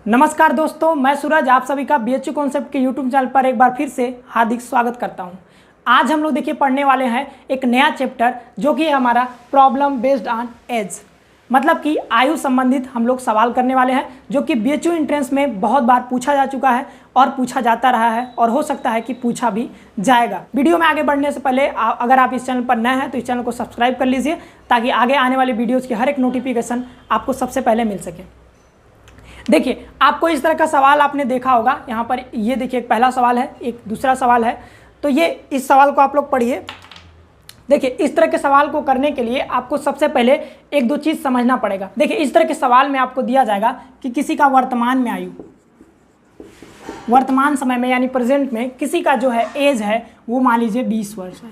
नमस्कार दोस्तों, मैं सूरज आप सभी का बीएचयू कॉन्सेप्ट के यूट्यूब चैनल पर एक बार फिर से हार्दिक स्वागत करता हूं। आज हम लोग देखिए पढ़ने वाले हैं एक नया चैप्टर जो कि है हमारा प्रॉब्लम बेस्ड ऑन एज, मतलब कि आयु संबंधित हम लोग सवाल करने वाले हैं जो कि बीएचयू एंट्रेंस में बहुत बार पूछा जा चुका है और पूछा जाता रहा है और हो सकता है कि पूछा भी जाएगा। वीडियो में आगे बढ़ने से पहले अगर आप इस चैनल पर नए हैं तो इस चैनल को सब्सक्राइब कर लीजिए ताकि आगे आने वाले वीडियोज़ की हर एक नोटिफिकेशन आपको सबसे पहले मिल सके। देखिए, आपको इस तरह का सवाल आपने देखा होगा। यहाँ पर ये देखिए, एक पहला सवाल है, एक दूसरा सवाल है। तो ये इस सवाल को आप लोग पढ़िए। देखिए, इस तरह के सवाल को करने के लिए आपको सबसे पहले एक दो चीज़ समझना पड़ेगा। देखिए, इस तरह के सवाल में आपको दिया जाएगा कि किसी का वर्तमान में आयु, वर्तमान समय में यानी प्रेजेंट में किसी का जो है एज है वो मान लीजिए 20 वर्ष है,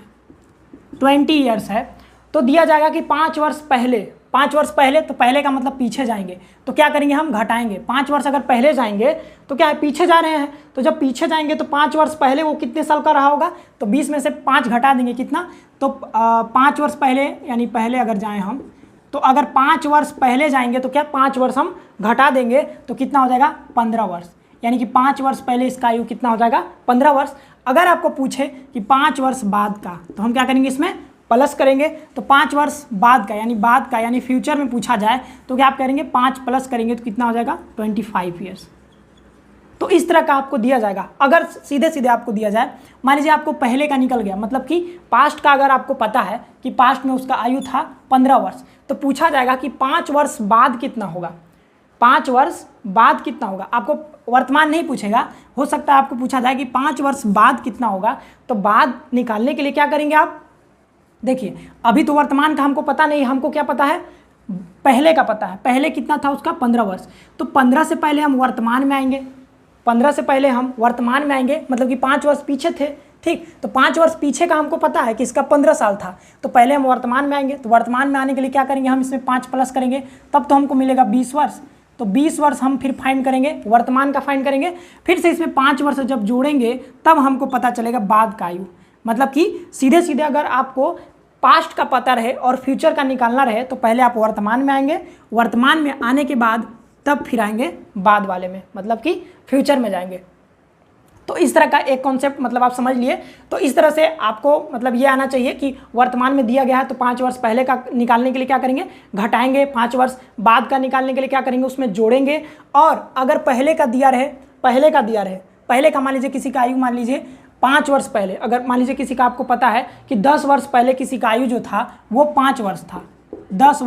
20 ईयर्स है। तो दिया जाएगा कि 5 वर्ष पहले, तो पहले का मतलब पीछे जाएंगे। तो क्या करेंगे, हम घटाएंगे। 5 वर्ष अगर पहले जाएंगे तो क्या है, पीछे जा रहे हैं। तो जब पीछे जाएंगे तो 5 वर्ष पहले वो कितने साल का रहा होगा, तो 20 में से 5 घटा देंगे, कितना, तो 5 वर्ष पहले, यानी पहले अगर जाएं हम, तो अगर 5 वर्ष पहले जाएंगे तो क्या 5 वर्ष हम घटा देंगे तो कितना हो जाएगा, 15 वर्ष। यानी कि 5 वर्ष पहले इसका आयु कितना हो जाएगा, 15 वर्ष। अगर आपको पूछे कि 5 वर्ष बाद का, तो हम क्या करेंगे, इसमें प्लस करेंगे। तो 5 वर्ष बाद का यानी फ्यूचर में पूछा जाए तो क्या आप करेंगे, 5 प्लस करेंगे तो कितना हो जाएगा, 25 ईयर्स। तो इस तरह का आपको दिया जाएगा। अगर सीधे सीधे आपको दिया जाए, मान लीजिए आपको पहले का निकल गया, मतलब कि पास्ट का अगर आपको पता है कि पास्ट में उसका आयु था 15 वर्ष, तो पूछा जाएगा कि 5 वर्ष बाद कितना होगा, 5 वर्ष बाद कितना होगा। आपको वर्तमान नहीं पूछेगा, हो सकता है आपको पूछा जाए कि 5 वर्ष बाद कितना होगा। तो बाद निकालने के लिए क्या करेंगे आप, देखिए अभी तो वर्तमान का हमको पता नहीं, हमको क्या पता है, पहले का पता है। पहले कितना था उसका, 15 वर्ष। तो 15 से पहले हम वर्तमान में आएंगे, 15 से पहले हम वर्तमान में आएंगे, मतलब कि 5 वर्ष पीछे थे, ठीक। तो 5 वर्ष पीछे का हमको पता है कि इसका 15 साल था, तो पहले हम वर्तमान में आएंगे। तो वर्तमान में आने के लिए क्या करेंगे, हम इसमें 5 प्लस करेंगे, तब तो हमको मिलेगा 20 वर्ष। तो 20 वर्ष हम फिर फाइंड करेंगे, वर्तमान का फाइंड करेंगे, फिर से इसमें 5 वर्ष जब जोड़ेंगे तब हमको पता चलेगा बाद का आयु। मतलब कि सीधे सीधे अगर आपको पास्ट का पता रहे और फ्यूचर का निकालना रहे तो पहले आप वर्तमान में आएंगे, वर्तमान में आने के बाद तब फिर आएंगे बाद वाले में, मतलब कि फ्यूचर में जाएंगे। तो इस तरह का एक कॉन्सेप्ट मतलब आप समझ लिए। तो इस तरह से आपको मतलब ये आना चाहिए कि वर्तमान में दिया गया है तो 5 वर्ष पहले का निकालने के लिए क्या करेंगे, घटाएंगे। 5 वर्ष बाद का निकालने के लिए क्या करेंगे, उसमें जोड़ेंगे। और अगर पहले का दिया रहे, पहले का मान लीजिए किसी का आयु, मान लीजिए 5 वर्ष पहले, अगर मान लीजिए किसी का आपको पता है कि 10 वर्ष पहले किसी का आयु जो था वो 5 वर्ष था, 10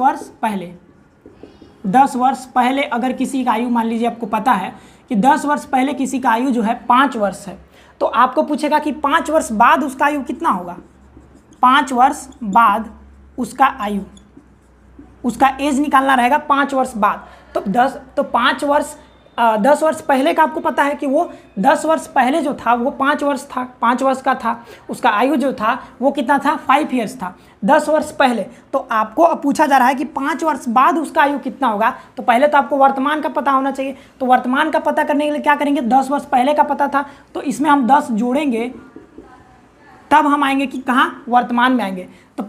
वर्ष पहले अगर किसी का आयु मान लीजिए आपको पता है कि 10 वर्ष पहले किसी का आयु जो है 5 वर्ष है, तो आपको पूछेगा कि 5 वर्ष बाद उसका आयु कितना होगा। 5 वर्ष बाद उसका आयु, उसका एज निकालना रहेगा 5 वर्ष बाद। तो 10 वर्ष पहले का आपको पता है कि वो 10 वर्ष पहले जो था वो 5 वर्ष का था, उसका आयु जो था वो कितना था, 5 ईयर्स था 10 वर्ष पहले। तो आपको अब पूछा जा रहा है कि 5 वर्ष बाद उसका आयु कितना होगा। तो पहले तो आपको वर्तमान का पता होना चाहिए। तो वर्तमान का पता करने के लिए क्या करेंगे, 10 वर्ष पहले का पता था तो इसमें हम 10 जोड़ेंगे, तब हम आएंगे कि कहाँ, वर्तमान में आएंगे। तो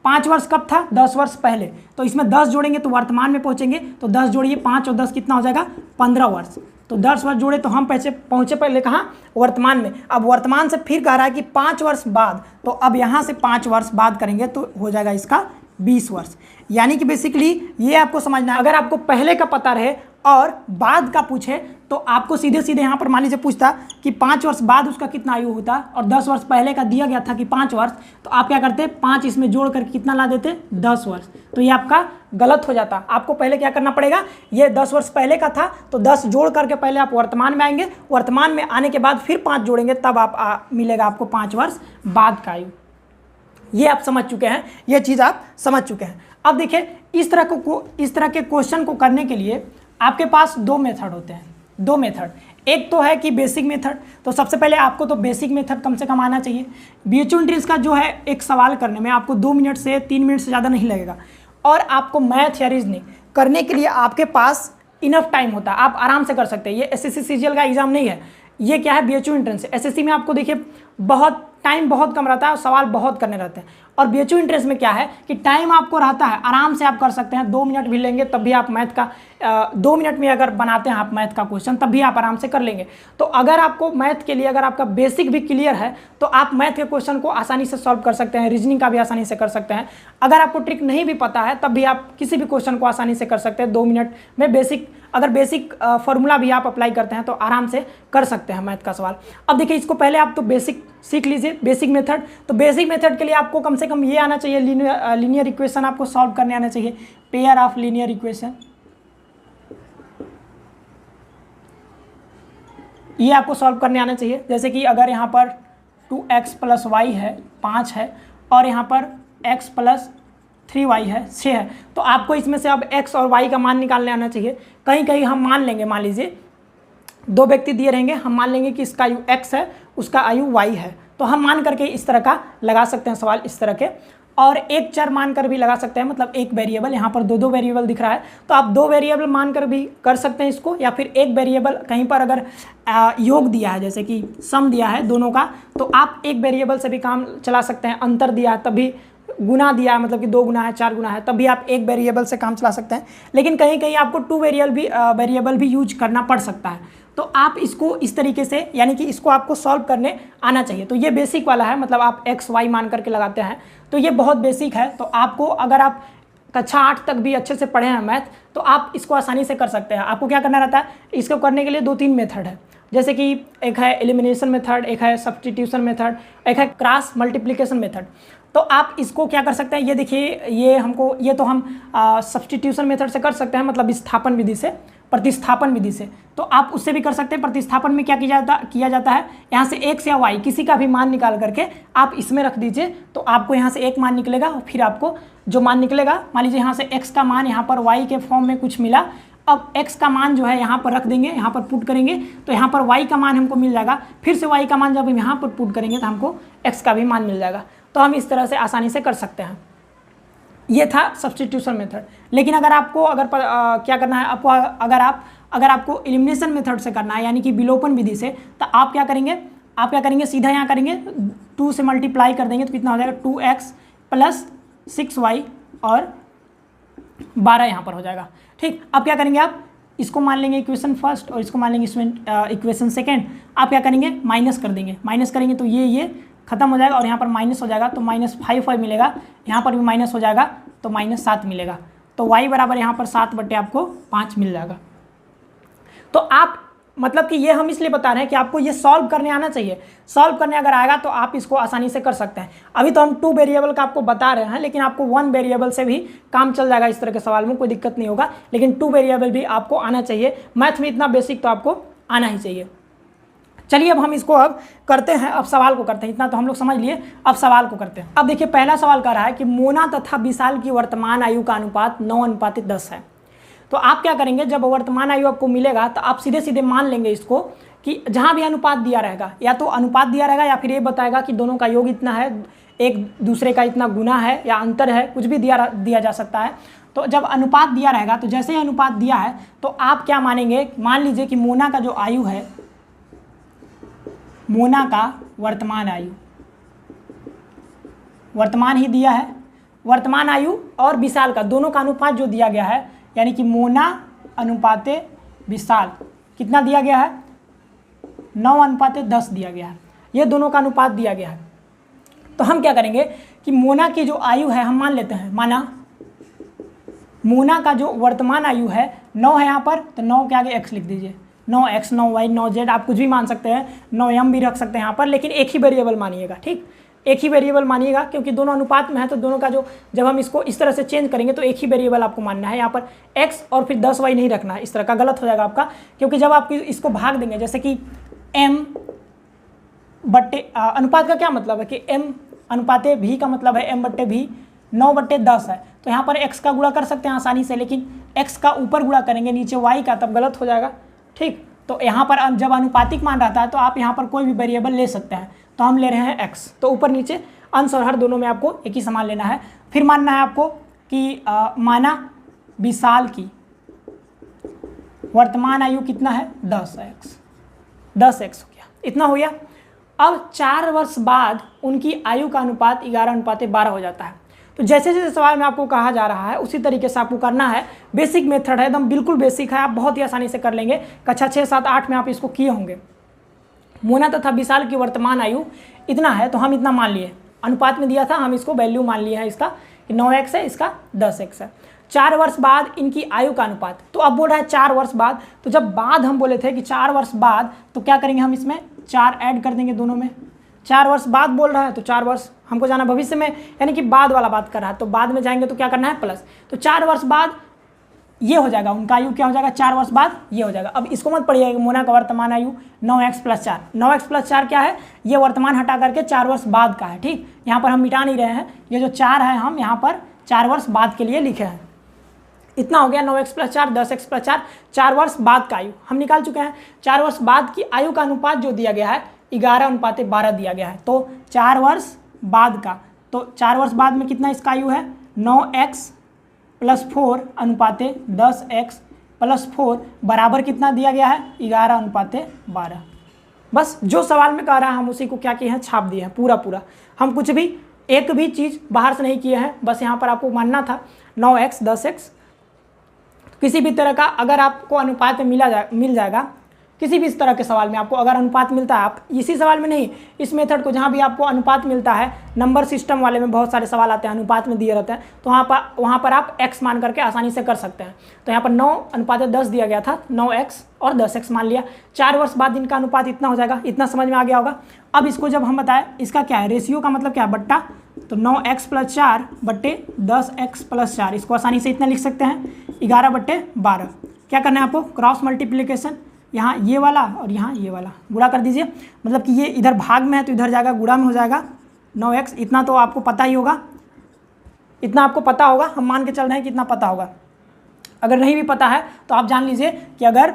5 वर्ष कब था, 10 वर्ष पहले। तो इसमें 10 जोड़ेंगे तो वर्तमान में पहुंचेंगे। तो 10 जोड़िए, 5 और 10 कितना हो जाएगा, 15 वर्ष। तो 10 वर्ष जोड़े तो हम पहुंचे पहले कहाँ, वर्तमान में। अब वर्तमान से फिर कह रहा है कि 5 वर्ष बाद, तो अब यहाँ से 5 वर्ष बाद करेंगे तो हो जाएगा इसका 20 वर्ष। यानी कि बेसिकली ये आपको समझना है, अगर आपको पहले का पता रहे और बाद का पूछे तो आपको सीधे सीधे यहाँ पर मान लीजिए पूछता कि 5 वर्ष बाद उसका कितना आयु होता, और 10 वर्ष पहले का दिया गया था कि 5 वर्ष, तो आप क्या करते, 5 इसमें जोड़ करके कितना ला देते, 10 वर्ष। तो ये आपका गलत हो जाता। आपको पहले क्या करना पड़ेगा, ये 10 वर्ष पहले का था तो 10 जोड़ करके पहले आप वर्तमान में आएंगे, वर्तमान में आने के बाद फिर 5 जोड़ेंगे, तब आप मिलेगा आपको 5 वर्ष बाद का आयु। ये आप समझ चुके हैं, ये चीज़ आप समझ चुके हैं। अब देखिए, इस तरह के क्वेश्चन को करने के लिए आपके पास 2 मेथड होते हैं, 2 मेथड। एक तो है कि बेसिक मेथड। तो सबसे पहले आपको तो बेसिक मेथड कम से कम आना चाहिए। बीएचयू एंट्रेंस का जो है एक सवाल करने में आपको 2 मिनट से 3 मिनट से ज़्यादा नहीं लगेगा, और आपको मैथ या रीजनिंग करने के लिए आपके पास इनफ टाइम होता है, आप आराम से कर सकते हैं। ये एसएससी सीजीएल का एग्जाम नहीं है, ये क्या है, बीएचयू एंट्रेंस है। एसएससी में आपको देखिए बहुत टाइम बहुत कम रहता है और सवाल बहुत करने रहते हैं। और बीएचयू इंटरेस्ट में क्या है कि टाइम आपको रहता है, आराम से आप कर सकते हैं, 2 मिनट भी लेंगे तब भी आप मैथ का 2 मिनट में अगर बनाते हैं आप मैथ का क्वेश्चन तब भी आप आराम से कर लेंगे। तो अगर आपको मैथ के लिए अगर आपका बेसिक भी क्लियर है तो आप मैथ के क्वेश्चन को आसानी से सॉल्व कर सकते हैं, रीजनिंग का भी आसानी से कर सकते हैं। अगर आपको ट्रिक नहीं भी पता है तब भी आप किसी भी क्वेश्चन को आसानी से कर सकते हैं 2 मिनट में। बेसिक फॉर्मूला भी आप अप्लाई करते हैं तो आराम से कर सकते हैं मैथ का सवाल। अब देखिए इसको पहले आप तो बेसिक सीख लीजिए, बेसिक मेथड। तो बेसिक मेथड के लिए आपको कम से कम ये आना चाहिए, लीनियर इक्वेशन आपको सॉल्व करने आना चाहिए, पेयर ऑफ लीनियर इक्वेशन, ये आपको सॉल्व करने आना चाहिए। जैसे कि अगर यहाँ पर 2x + y है 5 है और यहाँ पर x + 3y है 6 है, तो आपको इसमें से अब x और y का मान निकालने आना चाहिए। कहीं कहीं हम मान लेंगे, मान लीजिए 2 व्यक्ति दिए रहेंगे, हम मान लेंगे कि इसका आयु x है, उसका आयु y है, तो हम मान करके इस तरह का लगा सकते हैं सवाल इस तरह के। और एक चर मान कर भी लगा सकते हैं, मतलब एक वेरिएबल, यहाँ पर 2 वेरिएबल दिख रहा है तो आप 2 वेरिएबल मान कर भी कर सकते हैं इसको, या फिर एक वेरिएबल कहीं पर अगर योग दिया है जैसे कि सम दिया है दोनों का तो आप एक वेरिएबल से भी काम चला सकते हैं। अंतर दिया है तभी, गुना दिया है मतलब कि 2 गुना है 4 गुना है तब भी आप एक वेरिएबल से काम चला सकते हैं। लेकिन कहीं कहीं आपको 2 वेरिएबल भी यूज करना पड़ सकता है, तो आप इसको इस तरीके से, यानी कि इसको आपको सॉल्व करने आना चाहिए। तो ये बेसिक वाला है, मतलब आप x y मान करके लगाते हैं तो ये बहुत बेसिक है। तो आपको अगर आप कक्षा 8 तक भी अच्छे से पढ़े हैं मैथ तो आप इसको आसानी से कर सकते हैं। आपको क्या करना रहता है, इसको करने के लिए 2-3 मेथड है, जैसे कि एक है एलिमिनेशन मेथड, एक है सब्स्टिट्यूशन मेथड, एक है क्रॉस मल्टीप्लिकेशन मेथड। तो आप इसको क्या कर सकते हैं, ये देखिए ये तो हम सब्स्टिट्यूशन मेथड से कर सकते हैं, मतलब विस्थापन विधि से, प्रतिस्थापन विधि से। तो आप उससे भी कर सकते हैं। प्रतिस्थापन में क्या किया जाता है, यहाँ से x या y किसी का भी मान निकाल करके आप इसमें रख दीजिए, तो आपको यहाँ से एक मान निकलेगा और फिर आपको जो मान निकलेगा, मान लीजिए यहाँ से x का मान यहाँ पर y के फॉर्म में कुछ मिला, अब x का मान जो है यहाँ पर रख देंगे, यहाँ पर पुट करेंगे तो यहाँ पर y का मान हमको मिल जाएगा, फिर से y का मान जब हम यहाँ पर पुट करेंगे तो हमको x का भी मान मिल जाएगा। तो हम इस तरह से आसानी से कर सकते हैं। ये था सब्स्टिट्यूशन मेथड। लेकिन अगर आपको क्या करना है, आपको अगर आपको एलिमिनेशन मेथड से करना है, यानी कि विलोपन विधि से, तो आप क्या करेंगे सीधा यहाँ करेंगे, 2 से मल्टीप्लाई कर देंगे तो कितना हो जाएगा, 2x + 6y और 12 यहाँ पर हो जाएगा। ठीक, अब क्या करेंगे, आप इसको मान लेंगे इक्वेशन फर्स्ट और इसको मान लेंगे इक्वेशन सेकेंड। आप क्या करेंगे, माइनस कर देंगे, माइनस करेंगे तो ये खत्म हो जाएगा और यहाँ पर माइनस हो जाएगा तो -5 मिलेगा, यहाँ पर भी माइनस हो जाएगा तो -7 मिलेगा। तो y बराबर यहाँ पर 7/5 आपको 5 मिल जाएगा। तो आप मतलब कि ये हम इसलिए बता रहे हैं कि आपको ये सॉल्व करने आना चाहिए। सॉल्व करने अगर आएगा तो आप इसको आसानी से कर सकते हैं। अभी तो हम 2 वेरिएबल का आपको बता रहे हैं, लेकिन आपको 1 वेरिएबल से भी काम चल जाएगा इस तरह के सवाल में, कोई दिक्कत नहीं होगा। लेकिन 2 वेरिएबल भी आपको आना चाहिए। मैथ में इतना बेसिक तो आपको आना ही चाहिए। चलिए अब हम इसको करते हैं, अब सवाल को करते हैं। इतना तो हम लोग समझ लिए, अब सवाल को करते हैं। अब देखिए पहला सवाल कह रहा है कि मोना तथा विशाल की वर्तमान आयु का अनुपात 9:10 है। तो आप क्या करेंगे, जब वर्तमान आयु आपको मिलेगा तो आप सीधे सीधे मान लेंगे इसको कि जहाँ भी अनुपात दिया रहेगा, या तो अनुपात दिया रहेगा या फिर ये बताएगा कि दोनों का योग इतना है, एक दूसरे का इतना गुना है या अंतर है, कुछ भी दिया जा सकता है। तो जब अनुपात दिया रहेगा तो जैसे ही अनुपात दिया है तो आप क्या मानेंगे, मान लीजिए कि मोना का जो आयु है, मोना का वर्तमान आयु, वर्तमान ही दिया है, वर्तमान आयु और विशाल का दोनों का अनुपात जो दिया गया है, यानी कि मोना अनुपाते विशाल कितना दिया गया है, 9:10 दिया गया है। ये दोनों का अनुपात दिया गया है। तो हम क्या करेंगे कि मोना की जो आयु है, हम मान लेते हैं, माना मोना का जो वर्तमान आयु है 9 है यहाँ पर, तो 9 के आगे x लिख दीजिए, 9x 9y 9z, आप कुछ भी मान सकते हैं, 9m भी रख सकते हैं यहाँ पर, लेकिन एक ही वेरिएबल मानिएगा। ठीक, एक ही वेरिएबल मानिएगा, क्योंकि दोनों अनुपात में है तो दोनों का जो, जब हम इसको इस तरह से चेंज करेंगे तो एक ही वेरिएबल आपको मानना है। यहाँ पर x और फिर 10y नहीं रखना है, इस तरह का गलत हो जाएगा आपका। क्योंकि जब आप इसको भाग देंगे, जैसे कि m बट्टे अनुपात का क्या मतलब है कि m अनुपाते v का मतलब है m/v 9/10 है, तो यहाँ पर x का गुणा कर सकते हैं आसानी से, लेकिन x का ऊपर गुणा करेंगे नीचे y का, तब गलत हो जाएगा। ठीक, तो यहाँ पर जब अनुपातिक मान रहता है तो आप यहाँ पर कोई भी वेरिएबल ले सकते हैं, तो हम ले रहे हैं x, तो ऊपर नीचे अंश और हर दोनों में आपको एक ही समान लेना है। फिर मानना है आपको कि माना विशाल की वर्तमान आयु कितना है, 10x हो गया, इतना हो गया। अब 4 वर्ष बाद उनकी आयु का अनुपात 11:12 हो जाता है। तो जैसे जैसे सवाल में आपको कहा जा रहा है उसी तरीके से आपको करना है। बेसिक मेथड है, एकदम बिल्कुल बेसिक है, आप बहुत ही आसानी से कर लेंगे। कक्षा 6, 7, 8 में आप इसको किए होंगे। मोना तथा विशाल की वर्तमान आयु इतना है, तो हम इतना मान लिए, अनुपात में दिया था, हम इसको वैल्यू मान लिए है इसका कि 9x है, इसका 10x है। 4 वर्ष बाद इनकी आयु का अनुपात, तो अब बोल रहा है 4 वर्ष बाद, तो जब बाद हम बोले थे कि 4 वर्ष बाद, तो क्या करेंगे हम इसमें 4 ऐड कर देंगे दोनों में। 4 वर्ष बाद बोल रहा है तो 4 वर्ष हमको जाना भविष्य में, यानी कि बाद वाला बात कर रहा है, तो बाद में जाएंगे तो क्या करना है प्लस। तो 4 वर्ष बाद ये हो जाएगा, उनका आयु क्या हो जाएगा, 4 वर्ष बाद ये हो जाएगा। अब इसको मत पढ़िएगा, मोना का वर्तमान आयु 9x + 4, 9x + 4 क्या है, ये वर्तमान हटा करके 4 वर्ष बाद का है। ठीक, यहाँ पर हम मिटा नहीं रहे हैं, ये जो 4 है हम यहाँ पर 4 वर्ष बाद के लिए लिखे हैं। इतना हो गया 9x + 4, 10x + 4, 4 वर्ष बाद का आयु हम निकाल चुके हैं। 4 वर्ष बाद की आयु का अनुपात जो दिया गया है 11:12 दिया गया है, तो 4 वर्ष बाद का, तो 4 वर्ष बाद में कितना इसका आयु है, 9x + 4 अनुपाते 10x + 4 बराबर कितना दिया गया है, 11:12। बस जो सवाल में कह रहा है हम उसी को क्या किए हैं, छाप दिए हैं पूरा। हम कुछ भी एक भी चीज़ बाहर से नहीं किए हैं, बस यहाँ पर आपको मानना था 9x 10x। किसी भी तरह का अगर आपको अनुपात में मिल जाएगा, किसी भी इस तरह के सवाल में आपको अगर अनुपात मिलता है, आप इसी सवाल में नहीं, इस मेथड को जहाँ भी आपको अनुपात मिलता है, नंबर सिस्टम वाले में बहुत सारे सवाल आते हैं अनुपात में दिए रहते हैं, तो वहाँ पर आप x मान करके आसानी से कर सकते हैं। तो यहाँ पर 9:10 दिया गया था, 9x और 10x मान लिया। 4 वर्ष बाद इनका अनुपात इतना हो जाएगा, इतना समझ में आ गया होगा। अब इसको जब हम बताएं, इसका क्या है, रेशियो का मतलब क्या है, बट्टा, तो 9x + 4 बट्टे 10x + 4, इसको आसानी से इतना लिख सकते हैं 11/12। क्या करना है आपको, क्रॉस मल्टीप्लिकेशन, यहाँ ये वाला और यहाँ ये वाला गुणा कर दीजिए, मतलब कि ये इधर भाग में है तो इधर जाएगा गुणा में हो जाएगा 9x। इतना तो आपको पता ही होगा, इतना आपको पता होगा, हम मान के चल रहे हैं कि इतना पता होगा। अगर नहीं भी पता है तो आप जान लीजिए कि अगर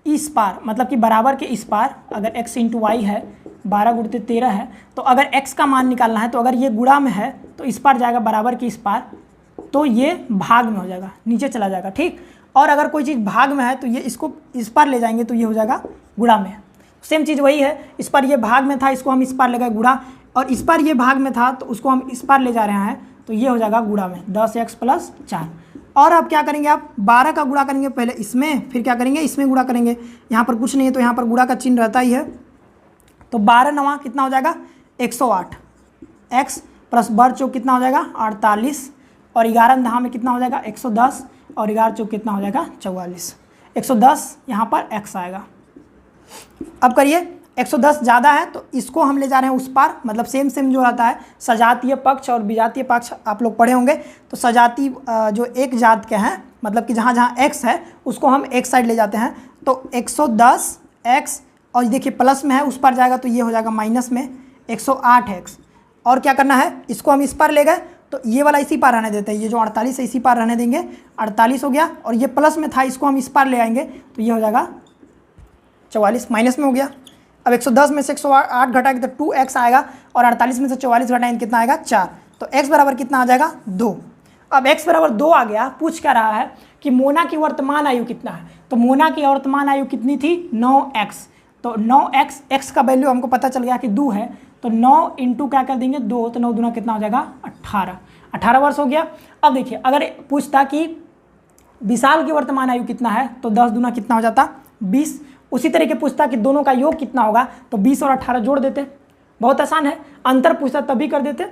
इस पार, मतलब कि बराबर के इस पार अगर x × y है, 12 × 13 है, तो अगर x का मान निकालना है तो अगर ये गुणा में है तो इस पार जाएगा बराबर के इस पार, तो ये भाग में हो जाएगा, नीचे चला जाएगा। ठीक, और अगर कोई चीज़ भाग में है तो ये इसको इस पार ले जाएंगे तो ये हो जाएगा गुणा में। सेम चीज़ वही है, इस पर ये भाग में था, इसको हम इस पार ले गए गुणा, और इस पर ये भाग में था तो उसको हम इस पार ले जा रहे हैं, तो ये हो जाएगा गुणा में 10x + 4। और अब क्या करेंगे आप, 12 का गुणा करेंगे पहले इसमें, फिर क्या करेंगे इसमें गुणा करेंगे। यहाँ पर कुछ नहीं है तो यहाँ पर गुणा का चिन्ह रहता ही है, तो 12 9 कितना हो जाएगा 108, x + 12 चौक कितना हो जाएगा 48, और 11 10 में कितना हो जाएगा 110, और 11 चौक कितना हो जाएगा 44। 110 यहाँ पर x आएगा। अब करिए, 110 ज़्यादा है तो इसको हम ले जा रहे हैं उस पार, मतलब सेम जो रहता है, सजातीय पक्ष और विजातीय पक्ष आप लोग पढ़े होंगे। तो सजाती जो एक जात के हैं, मतलब कि जहाँ जहाँ x है उसको हम एक साइड ले जाते हैं, तो 110x, और देखिए प्लस में है उस पर जाएगा तो ये हो जाएगा माइनस में 108x। और क्या करना है, इसको हम इस पर ले गए तो ये वाला इसी पार रहने देते हैं, ये जो 48 है इसी पार रहने देंगे, 48 हो गया, और ये प्लस में था इसको हम इस पार ले आएंगे तो ये हो जाएगा 44, माइनस में हो गया। अब 110 में से 108 घटाएंगे तो 2x आएगा, और 48 में से 44 घटाएंगे कितना आएगा 4, तो x बराबर कितना आ जाएगा 2। अब x बराबर 2 आ गया, पूछ क्या रहा है कि मोना की वर्तमान आयु कितना है, तो मोना की वर्तमान आयु कितनी थी 9x, तो 9x, x का वैल्यू हमको पता चल गया कि 2 है, तो 9 इंटू क्या कर देंगे 2, तो 9 दूना कितना हो जाएगा 18 वर्ष हो गया। अब देखिए अगर पूछता कि विशाल की वर्तमान आयु कितना है, तो 10 दूना कितना हो जाता 20। उसी तरीके पूछता कि दोनों का योग कितना होगा, तो 20 और 18 जोड़ देते, बहुत आसान है। अंतर पूछता तभी कर देते,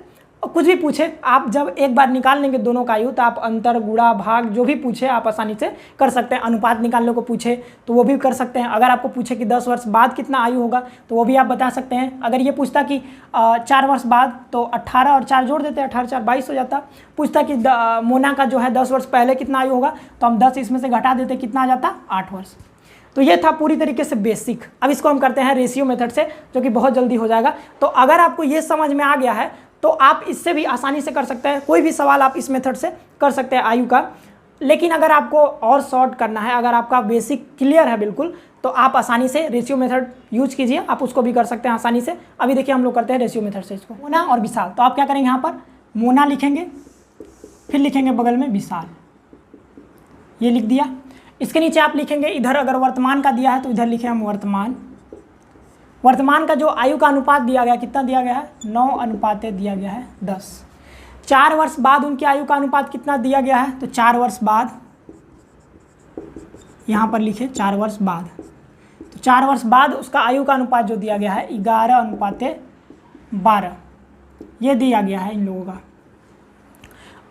और कुछ भी पूछे आप जब एक बार निकाल लेंगे दोनों का आयु, तो आप अंतर गुणा भाग जो भी पूछे आप आसानी से कर सकते हैं। अनुपात निकालने को पूछे तो वो भी कर सकते हैं। अगर आपको पूछे कि 10 वर्ष बाद कितना आयु होगा तो वो भी आप बता सकते हैं। अगर ये पूछता कि 4 वर्ष बाद, तो 18 और 4 जोड़ देते, 18 4 22 हो जाता। पूछता कि मोना का जो है 10 वर्ष पहले कितना आयु होगा, तो हम 10 इसमें से घटा देते, कितना आ जाता 8 वर्ष। तो ये था पूरी तरीके से बेसिक। अब इसको हम करते हैं रेशियो मेथड से, जो कि बहुत जल्दी हो जाएगा। तो अगर आपको ये समझ में आ गया है तो आप इससे भी आसानी से कर सकते हैं, कोई भी सवाल आप इस मेथड से कर सकते हैं आयु का। लेकिन अगर आपको और शॉर्ट करना है, अगर आपका बेसिक क्लियर है बिल्कुल, तो आप आसानी से रेशियो मेथड यूज कीजिए, आप उसको भी कर सकते हैं आसानी से। अभी देखिए हम लोग करते हैं रेशियो मेथड से इसको। मोना और विशाल, तो आप क्या करेंगे, यहाँ पर मोना लिखेंगे, फिर लिखेंगे बगल में विशाल, ये लिख दिया। इसके नीचे आप लिखेंगे, इधर अगर वर्तमान का दिया है तो इधर लिखे हम वर्तमान, वर्तमान का जो आयु का अनुपात दिया गया कितना दिया गया है, 9 दिया गया है 10। 4 वर्ष बाद उनकी आयु का अनुपात कितना दिया गया है, तो 4 वर्ष बाद, यहाँ पर लिखे 4 वर्ष बाद, तो 4 वर्ष बाद उसका आयु का अनुपात जो दिया गया है 11:12, ये दिया गया है इन लोगों का।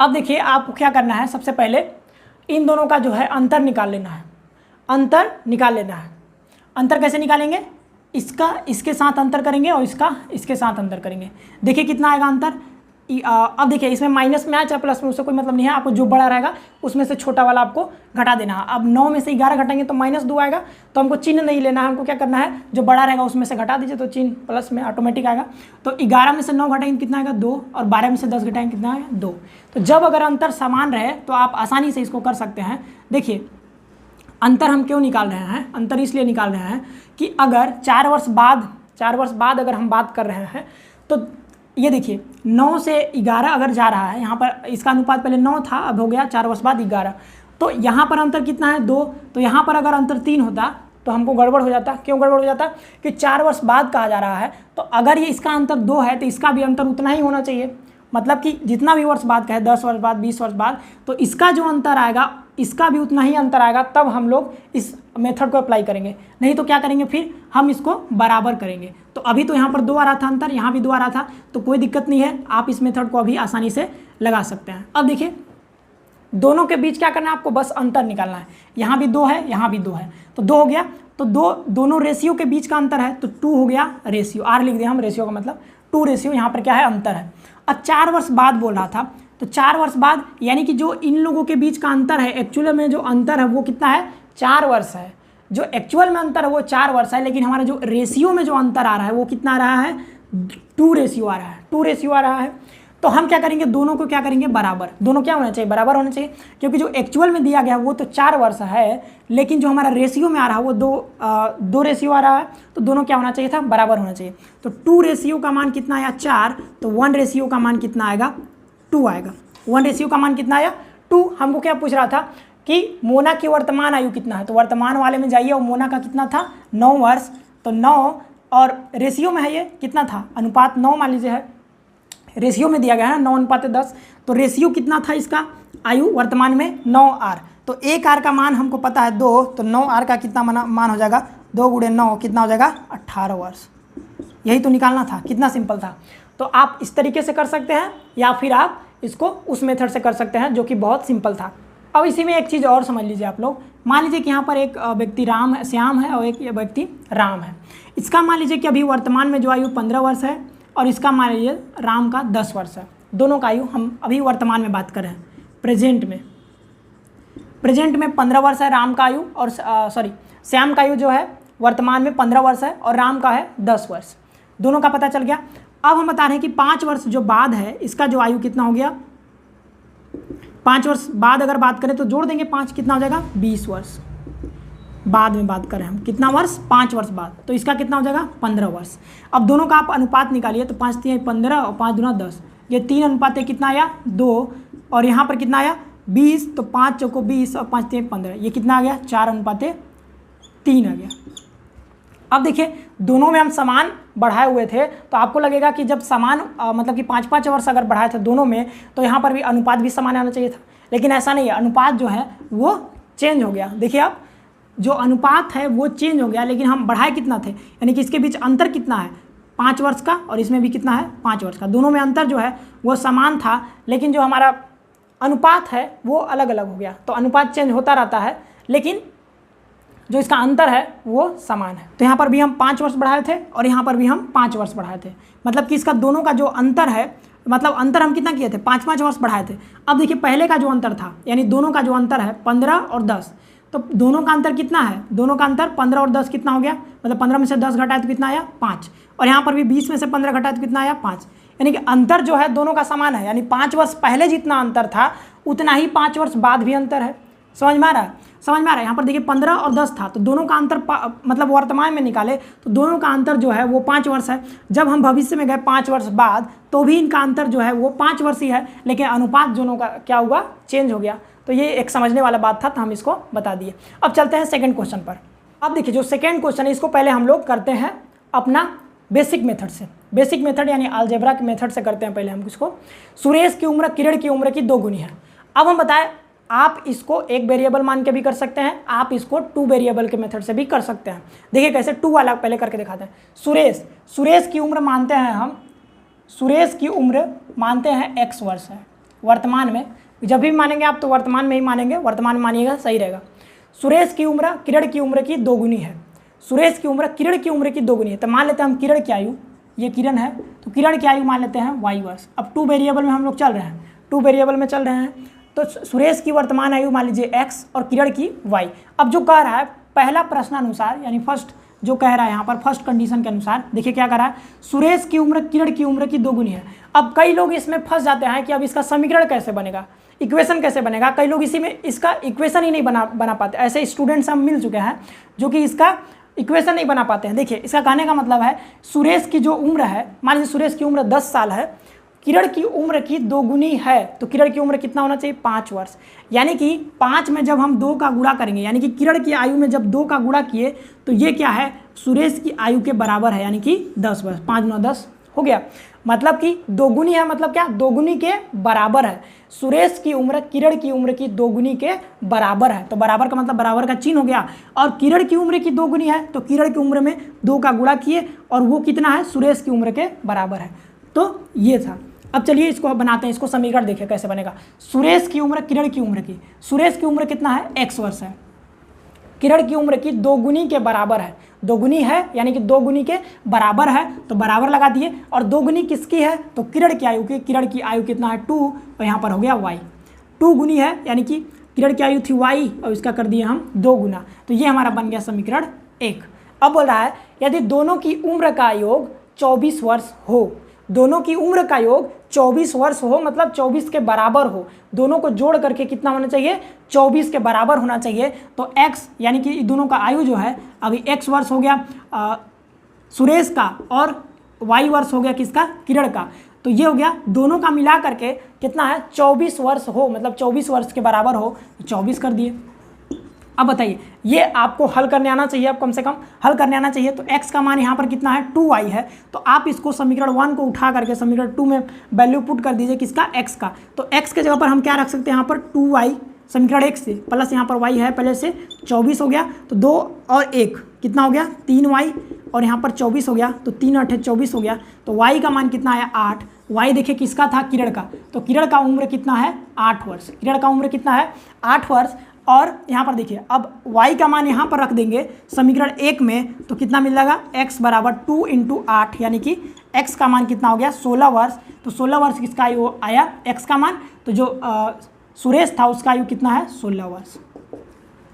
अब देखिए आपको क्या करना है, सबसे पहले इन दोनों का जो है अंतर निकाल लेना है। अंतर निकाल लेना है। अंतर कैसे निकालेंगे, इसका इसके साथ अंतर करेंगे और इसका इसके साथ अंतर करेंगे। देखिए कितना आएगा अंतर। अब देखिए इसमें माइनस में आया चाहे प्लस में, उससे कोई मतलब नहीं है। आपको जो बड़ा रहेगा उसमें से छोटा वाला आपको घटा देना है। अब 9 में से 11 घटाएंगे तो -2 आएगा, तो हमको चिन्ह नहीं लेना है। हमको क्या करना है, जो बड़ा रहेगा उसमें से घटा दीजिए तो चिन्ह प्लस में ऑटोमेटिक आएगा। तो 11 में से 9 घटाएंगे कितना आएगा 2, और 12 में से 10 घटाएंगे कितना आएगा 2। तो जब अगर अंतर समान रहे तो आप आसानी से इसको कर सकते हैं। देखिए अंतर हम क्यों निकाल रहे हैं, अंतर इसलिए निकाल रहे हैं कि अगर 4 वर्ष बाद अगर हम बात कर रहे हैं तो ये देखिए 9 से 11 अगर जा रहा है, यहाँ पर इसका अनुपात पहले 9 था, अब हो गया 4 वर्ष बाद 11, तो यहाँ पर अंतर कितना है 2। तो यहाँ पर अगर अंतर 3 होता तो हमको गड़बड़ हो जाता। क्यों गड़बड़ हो जाता, कि 4 वर्ष बाद कहा जा रहा है, तो अगर ये इसका अंतर 2 है तो इसका भी अंतर उतना ही होना चाहिए। मतलब कि जितना भी वर्ष बाद का है, 10 वर्ष बाद, 20 वर्ष बाद, तो इसका जो अंतर आएगा इसका भी उतना ही अंतर आएगा, तब हम लोग इस मेथड को अप्लाई करेंगे। नहीं तो क्या करेंगे, फिर हम इसको बराबर करेंगे। तो अभी तो यहाँ पर 2 आ रहा था अंतर, यहाँ भी 2 आ रहा था, तो कोई दिक्कत नहीं है, आप इस मेथड को अभी आसानी से लगा सकते हैं। अब देखिए दोनों के बीच क्या करना है, आपको बस अंतर निकालना है। यहाँ भी 2 है, यहाँ भी 2 है, तो 2 हो गया। तो दोनों रेशियो के बीच का अंतर है, तो 2 हो गया रेशियो। R लिख दिया हम, रेशियो का मतलब 2 रेशियो, यहाँ पर क्या है अंतर है। अब 4 वर्ष बाद बोल रहा था, तो 4 वर्ष बाद यानी कि जो इन लोगों के बीच का अंतर है, एक्चुअल में जो अंतर है वो कितना है, 4 वर्ष है। जो एक्चुअल में अंतर है वो 4 वर्ष है, लेकिन हमारा जो रेशियो में जो अंतर आ रहा है वो कितना आ रहा है, 2 रेशियो आ रहा है, 2 रेशियो आ रहा है। तो हम क्या करेंगे, दोनों को क्या करेंगे, बराबर। दोनों क्या होना चाहिए, बराबर होना चाहिए, क्योंकि जो एक्चुअल में दिया गया वो तो 4 वर्ष है, लेकिन जो हमारा रेशियो में आ रहा है वो 2 रेशियो आ रहा है, तो दोनों क्या होना चाहिए था, बराबर होना चाहिए। तो 2 रेशियो का मान कितना आया 4, तो 1 रेशियो का मान कितना आएगा 2 आएगा। 1 रेशियो का मान कितना आया 2। हमको क्या पूछ रहा था कि मोना की वर्तमान आयु कितना है, तो वर्तमान वाले में जाइए और मोना का कितना था 9 वर्ष, तो 9 और रेशियो में है ये कितना था, अनुपात 9 मान लीजिए है, रेशियो में दिया गया है 9:10, तो रेशियो कितना था इसका, आयु वर्तमान में 9R, तो 1R का मान हमको पता है 2, तो 9R का कितना मान हो जाएगा, 2 × 9 कितना हो जाएगा 18 वर्ष। यही तो निकालना था, कितना सिंपल था। तो आप इस तरीके से कर सकते हैं या फिर आप इसको उस मेथड से कर सकते हैं जो कि बहुत सिंपल था। अब इसी में एक चीज़ और समझ लीजिए आप लोग। मान लीजिए कि यहाँ पर एक व्यक्ति श्याम है और एक व्यक्ति राम है। इसका मान लीजिए कि अभी वर्तमान में जो आयु 15 वर्ष है और इसका मान लीजिए राम का 10 वर्ष है। दोनों का आयु हम अभी वर्तमान में बात कर रहे हैं, प्रेजेंट में 15 वर्ष है राम का आयु, और श्याम का आयु जो है वर्तमान में 15 वर्ष है और राम का है 10 वर्ष। दोनों का पता चल गया। अब हम बता रहे हैं कि 5 वर्ष जो बाद है इसका जो आयु कितना हो गया, 5 वर्ष बाद अगर बात करें तो जोड़ देंगे 5, कितना हो जाएगा 20 वर्ष। बाद में बात करें हम कितना वर्ष, 5 वर्ष बाद, तो इसका कितना हो जाएगा 15 वर्ष। अब दोनों का आप अनुपात निकालिए, तो 5 × 3 = 15 और 5 × 10, ये 3 अनुपात है, कितना आया 2, और यहाँ पर कितना आया 20, तो 5 × 4 = 20 और 5 × 3 = 15, ये कितना आ गया 4:3 आ गया। अब देखिए दोनों में हम समान बढ़ाए हुए थे, तो आपको लगेगा कि जब समान मतलब कि 5-5 वर्ष अगर बढ़ाए थे दोनों में, तो यहाँ पर भी अनुपात भी समान आना चाहिए था, लेकिन ऐसा नहीं है, अनुपात जो है वो चेंज हो गया। देखिए आप, जो अनुपात है वो चेंज हो गया, लेकिन हम बढ़ाए कितना थे, यानी कि इसके बीच अंतर कितना है 5 वर्ष का, और इसमें भी कितना है 5 वर्ष का। दोनों में अंतर जो है वो समान था, लेकिन जो हमारा अनुपात है वो अलग अलग हो गया। तो अनुपात चेंज होता रहता है, लेकिन जो इसका अंतर है वो समान है। तो यहाँ पर भी हम 5 वर्ष बढ़ाए थे और यहाँ पर भी हम 5 वर्ष बढ़ाए थे, मतलब कि इसका दोनों का जो अंतर है, मतलब अंतर हम कितना किए थे 5-5 वर्ष बढ़ाए थे। अब देखिए पहले का जो अंतर था, यानी दोनों का जो अंतर है 15 और 10, तो दोनों का अंतर कितना है, दोनों का अंतर 15 और 10 कितना हो गया, मतलब 15 में से 10 घटाए तो कितना आया 5, और यहाँ पर भी 20 में से 15 घटाए तो कितना आया 5, यानी कि अंतर जो है दोनों का समान है। यानी 5 वर्ष पहले जितना अंतर था उतना ही 5 वर्ष बाद भी अंतर है। समझ में आ रहा है, समझ में आ रहा है। यहाँ पर देखिए 15 और 10 था, तो दोनों का अंतर मतलब वर्तमान में निकाले तो दोनों का अंतर जो है वो 5 वर्ष है। जब हम भविष्य में गए 5 वर्ष बाद, तो भी इनका अंतर जो है वो 5 वर्ष ही है, लेकिन अनुपात दोनों का क्या हुआ, चेंज हो गया। तो ये एक समझने वाला बात था, तो हम इसको बता दिए। अब चलते हैं सेकंड क्वेश्चन पर। अब देखिए जो सेकंड क्वेश्चन है इसको पहले हम लोग करते हैं अपना बेसिक मेथड से। बेसिक मेथड यानी अलजेब्रा के मेथड से करते हैं पहले हम इसको। सुरेश की उम्र किरण की उम्र की 2 गुनी है। अब हम बताएं, आप इसको एक वेरिएबल मान के भी कर सकते हैं, आप इसको 2 वेरिएबल के मेथड से भी कर सकते हैं। देखिए कैसे, 2 वाला पहले करके दिखाते हैं। सुरेश की उम्र मानते हैं हम, सुरेश की उम्र मानते हैं x वर्ष है वर्तमान में। जब भी मानेंगे आप तो वर्तमान में ही मानेंगे, वर्तमान में मानिएगा सही रहेगा। सुरेश की उम्र किरण की उम्र की 2 गुनी है। सुरेश की उम्र किरण की उम्र की 2 गुनी है। तो मान लेते हैं हम किरण की आयु, ये किरण है तो किरण की आयु मान लेते हैं y वर्ष। अब 2 वेरिएबल में हम लोग चल रहे हैं, 2 वेरिएबल में चल रहे हैं, तो सुरेश की वर्तमान आयु मान लीजिए x और किरण की y। अब जो कह रहा है पहला प्रश्नानुसार यानी फर्स्ट जो कह रहा है यहाँ पर फर्स्ट कंडीशन के अनुसार, देखिए क्या कर रहा है, सुरेश की उम्र किरण की उम्र की 2 गुनी है। अब कई लोग इसमें फंस जाते हैं कि अब इसका समीकरण कैसे बनेगा, इक्वेशन कैसे बनेगा। कई लोग इसी में इसका इक्वेशन ही नहीं बना पाते। ऐसे स्टूडेंट्स हम मिल चुके हैं जो कि इसका इक्वेशन नहीं बना पाते हैं। देखिए इसका कहने का मतलब है, सुरेश की जो उम्र है, मान लीजिए सुरेश की उम्र 10 साल है, किरण की उम्र की 2 गुनी है, तो किरण की उम्र कितना होना चाहिए, 5 वर्ष। यानी कि 5 में जब हम 2 का गुणा करेंगे, यानी कि किरण की आयु में जब 2 का गुणा किए तो ये क्या है, सुरेश की आयु के बराबर है, यानी कि 10 वर्ष। 5 9 10 हो गया, मतलब कि 2 गुनी है, मतलब क्या, 2 गुनी के बराबर है। सुरेश की उम्र किरण की उम्र की 2 गुनी के बराबर है, तो बराबर का मतलब बराबर का चिन्ह हो गया। और किरण की उम्र की 2 गुनी है तो किरण की उम्र में 2 का गुणा किए और वो कितना है, सुरेश की उम्र के बराबर है। तो ये था। अब चलिए इसको बनाते हैं, इसको समीकरण देखिए कैसे बनेगा। सुरेश की उम्र किरण की उम्र की, सुरेश की उम्र कितना है, x वर्ष है, किरण की उम्र की 2 गुनी के बराबर है। 2 गुनी है यानी कि 2 गुनी के बराबर है, तो बराबर लगा दिए। और 2 गुनी किसकी है, तो किरण की आयु की। किरण की आयु कितना है, 2, और यहाँ पर हो गया y। 2 गुनी है यानी कि किरण की आयु थी y और इसका कर दिए हम 2 गुना, तो ये हमारा बन गया समीकरण 1। अब बोल रहा है यदि दोनों की उम्र का योग 24 वर्ष हो, दोनों की उम्र का योग 24 वर्ष हो, मतलब 24 के बराबर हो, दोनों को जोड़ करके कितना होना चाहिए, 24 के बराबर होना चाहिए। तो x यानी कि दोनों का आयु जो है, अभी x वर्ष हो गया सुरेश का और y वर्ष हो गया किसका, किरण का। तो ये हो गया, दोनों का मिला करके कितना है, 24 वर्ष हो, मतलब 24 वर्ष के बराबर हो, तो 24 कर दिए। अब बताइए, ये आपको हल करने आना चाहिए, अब कम से कम हल करने आना चाहिए। तो x का मान यहाँ पर कितना है, 2y है, तो आप इसको समीकरण 1 को उठा करके समीकरण 2 में वैल्यू पुट कर दीजिए किसका, x का। तो x के जगह पर हम क्या रख सकते हैं, यहाँ पर 2y समीकरण 1 से प्लस यहाँ पर y है पहले से, 24 हो गया, तो 2 और 1 कितना हो गया, 3y, और यहाँ पर 24 हो गया, तो 3 8 24 हो गया। तो y का मान कितना है, 8। y देखिए किसका था, किरण का, तो किरण का उम्र कितना है, 8 वर्ष। किरण का उम्र कितना है, 8 वर्ष। और यहाँ पर देखिए, अब y का मान यहाँ पर रख देंगे समीकरण 1 में, तो कितना मिल जाएगा, x बराबर 2 × 8, यानी कि x का मान कितना हो गया, 16 वर्ष। तो 16 वर्ष किसका आयु आया, x का मान, तो जो सुरेश था उसका आयु कितना है, 16 वर्ष।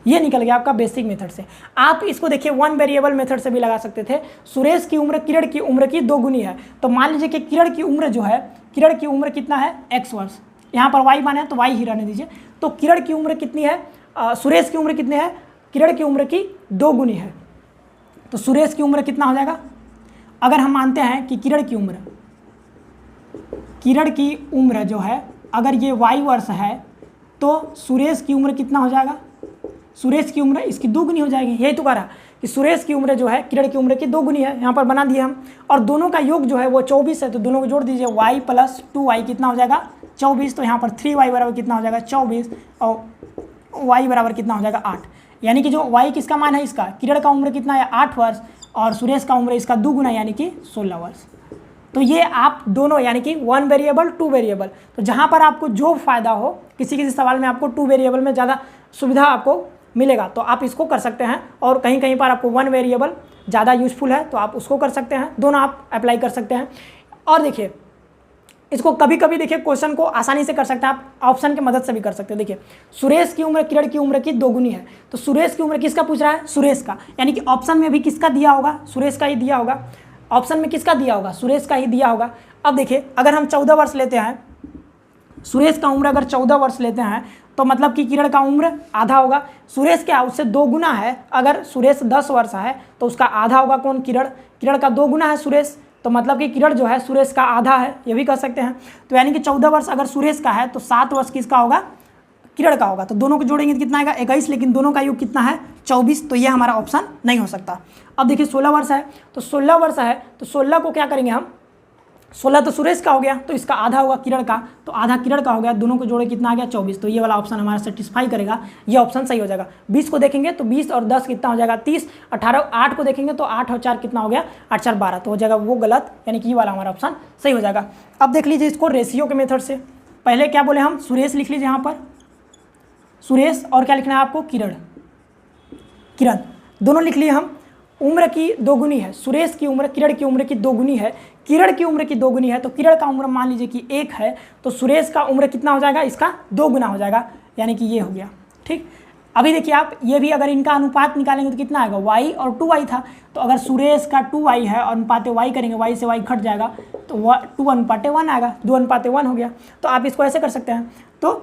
ये निकल गया आपका बेसिक मेथड से। आप इसको देखिए 1 वेरिएबल मेथड से भी लगा सकते थे। सुरेश की उम्र किरण की उम्र की 2 गुनी है, तो मान लीजिए कि किरण की उम्र जो है, किरण की उम्र कितना है, x वर्ष। यहाँ पर y मान है तो y ही रहने दीजिए। तो किरण की उम्र कितनी है, सुरेश की उम्र कितनी है, किरण की उम्र की 2 गुनी है, तो सुरेश की उम्र कितना हो जाएगा, अगर हम मानते हैं कि किरण की उम्र जो है अगर ये y वर्ष है, तो सुरेश की उम्र कितना हो जाएगा, सुरेश की उम्र इसकी 2 गुनी हो जाएगी। यही तो कह रहा कि सुरेश की उम्र जो है किरण की उम्र की 2 गुनी है, यहाँ पर बना दिए हम। और दोनों का योग जो है वो 24 है, तो दोनों को जोड़ दीजिए, y + 2y कितना हो जाएगा, 24। तो यहाँ पर 3y बराबर कितना हो जाएगा, 24, और y बराबर कितना हो जाएगा, 8। यानी कि जो y किसका मान है, इसका किरण का उम्र कितना है, 8 वर्ष, और सुरेश का उम्र इसका 2 गुना यानी कि 16 वर्ष। तो ये आप दोनों यानी कि 1 वेरिएबल 2 वेरिएबल, तो जहाँ पर आपको जो फायदा हो, किसी सवाल में आपको 2 वेरिएबल में ज़्यादा सुविधा आपको मिलेगा तो आप इसको कर सकते हैं, और कहीं कहीं पर आपको 1 वेरिएबल ज़्यादा यूजफुल है तो आप उसको कर सकते हैं, दोनों आप अप्लाई कर सकते हैं। और देखिए इसको कभी कभी देखिए क्वेश्चन को आसानी से कर सकते हैं, आप ऑप्शन की मदद से भी कर सकते हैं। देखिए सुरेश की उम्र किरण की उम्र की 2 गुनी है, तो सुरेश की उम्र किसका पूछ रहा है, सुरेश का, यानी कि ऑप्शन में भी किसका दिया होगा, सुरेश का ही दिया होगा। ऑप्शन में किसका दिया होगा, सुरेश का ही दिया होगा। अब देखिए अगर हम 14 वर्ष लेते हैं, सुरेश का उम्र अगर 14 वर्ष लेते हैं, तो मतलब कि किरण का उम्र आधा होगा। सुरेश के उससे 2 गुना है, अगर सुरेश 10 वर्ष है तो उसका आधा होगा कौन, किरण। किरण का 2 गुना है सुरेश, तो मतलब कि किरण जो है सुरेश का आधा है, ये भी कह सकते हैं। तो यानी कि 14 वर्ष अगर सुरेश का है तो 7 वर्ष किसका होगा, किरण का होगा, तो दोनों को जोड़ेंगे तो कितना आएगा 21, लेकिन दोनों का योग कितना है 24, तो ये हमारा ऑप्शन नहीं हो सकता। अब देखिए 16 वर्ष है, तो 16 वर्ष है तो 16 को क्या करेंगे हम, 16 तो सुरेश का हो गया, तो इसका आधा होगा किरण का, तो आधा किरण का हो गया, दोनों को जोड़े कितना आ गया 24, तो ये वाला ऑप्शन हमारा सेटिस्फाई करेगा, ये ऑप्शन सही हो जाएगा। 20 को देखेंगे तो 20 और 10 कितना हो जाएगा 30, 18 8 को देखेंगे तो 8 और 4 कितना हो गया 8 4 12, तो हो जाएगा वो गलत, यानी कि ये वाला हमारा ऑप्शन सही हो जाएगा। अब देख लीजिए इसको रेशियो के मेथड से, पहले क्या बोले हम, सुरेश लिख लीजिए यहाँ पर, सुरेश और क्या लिखना है आपको किरण, किरण दोनों लिख लिए हम। उम्र की दोगुनी है, सुरेश की उम्र किरण की उम्र की दोगुनी है, किरण की उम्र की दोगुनी है, तो किरण का उम्र मान लीजिए कि 1 है, तो सुरेश का उम्र कितना हो जाएगा, इसका 2 गुना हो जाएगा, यानी कि ये हो गया। ठीक, अभी देखिए आप ये भी अगर इनका अनुपात निकालेंगे तो कितना आएगा, y और 2y था, तो अगर सुरेश का 2y है और अनुपात y करेंगे, y से y घट जाएगा तो 2:1 आएगा, 2:1 हो गया। तो आप इसको ऐसे कर सकते हैं, तो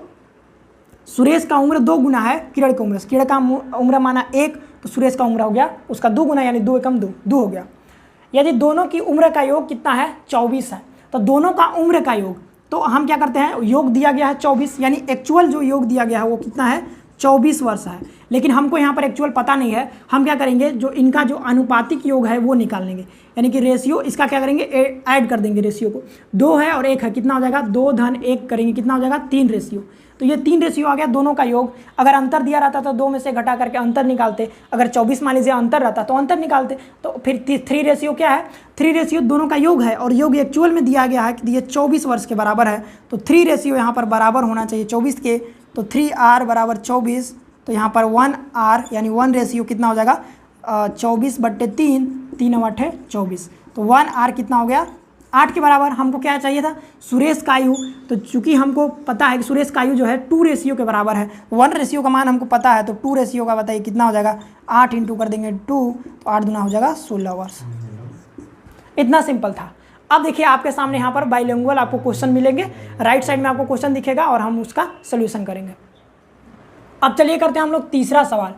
सुरेश का उम्र 2 गुना है किरण की उम्र से, किरण का उम्र माना 1, तो सुरेश का उम्र हो गया उसका 2 गुना, यानी 2 एकम 2 हो गया। यदि दोनों की उम्र का योग कितना है 24 है, तो दोनों का उम्र का योग, तो हम क्या करते हैं, योग दिया गया है 24, यानी एक्चुअल जो योग दिया गया है वो कितना है 24 वर्ष है, लेकिन हमको यहाँ पर एक्चुअल पता नहीं है, हम क्या करेंगे, जो इनका जो अनुपातिक योग है वो निकाल लेंगे, यानी कि रेशियो इसका क्या करेंगे, ऐड कर देंगे रेशियो को, 2 है और 1 है, कितना हो जाएगा 2 धन 1 करेंगे, कितना हो जाएगा 3 रेशियो, तो ये 3 रेशियो आ गया दोनों का योग। अगर अंतर दिया रहता तो 2 में से घटा करके अंतर निकालते, अगर 24 मान लीजिए अंतर रहता तो अंतर निकालते, तो फिर 3 रेशियो क्या है, 3 रेशियो दोनों का योग है, और योग एक्चुअल में दिया गया है कि ये 24 वर्ष के बराबर है, तो 3 रेशियो यहाँ पर बराबर होना चाहिए 24 के, तो 3r बराबर 24, तो यहाँ पर 1r यानी 1 रेशियो कितना हो जाएगा 24/3, 3 24, तो 1r कितना हो गया 8 के बराबर। हमको क्या चाहिए था, सुरेश का आयु, तो चूंकि हमको पता है कि सुरेश का आयु जो है 2 रेशियो के बराबर है, 1 रेशियो का मान हमको पता है, तो 2 रेशियो का बताइए कितना हो जाएगा, 8 इंटू कर देंगे 2, तो 8 दूना हो जाएगा 16 वर्ष। इतना सिंपल था। अब देखिए आपके सामने यहाँ पर बाइलिंगुअल आपको क्वेश्चन मिलेंगे, राइट साइड में आपको क्वेश्चन दिखेगा और हम उसका सोल्यूशन करेंगे। अब चलिए करते हैं हम लोग तीसरा सवाल।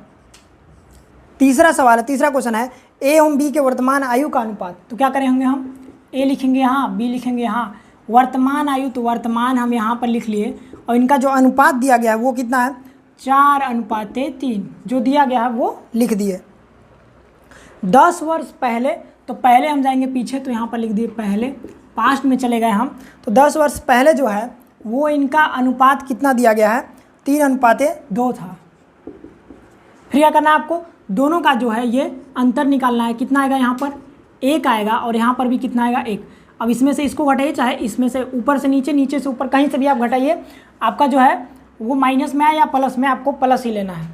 तीसरा सवाल है, तीसरा क्वेश्चन है, ए एवं बी के वर्तमान आयु का अनुपात, तो क्या करेंगे हम, ए लिखेंगे यहाँ, बी लिखेंगे यहाँ, वर्तमान आयु, तो वर्तमान हम यहाँ पर लिख लिए, और इनका जो अनुपात दिया गया है वो कितना है 4:3, जो दिया गया है वो लिख दिए। 10 वर्ष पहले, तो पहले हम जाएंगे पीछे, तो यहाँ पर लिख दिए पहले, पास्ट में चले गए हम, तो 10 वर्ष पहले जो है वो इनका अनुपात कितना दिया गया है 3:2 था। फिर क्या करना है आपको, दोनों का जो है ये अंतर निकालना है, कितना आएगा यहाँ पर 1 आएगा, और यहाँ पर भी कितना आएगा 1। अब इसमें से इसको घटाइए, चाहे इसमें से ऊपर से नीचे, नीचे से ऊपर, कहीं से भी आप घटाइए, आपका जो है वो माइनस में है या प्लस में, आपको प्लस ही लेना है,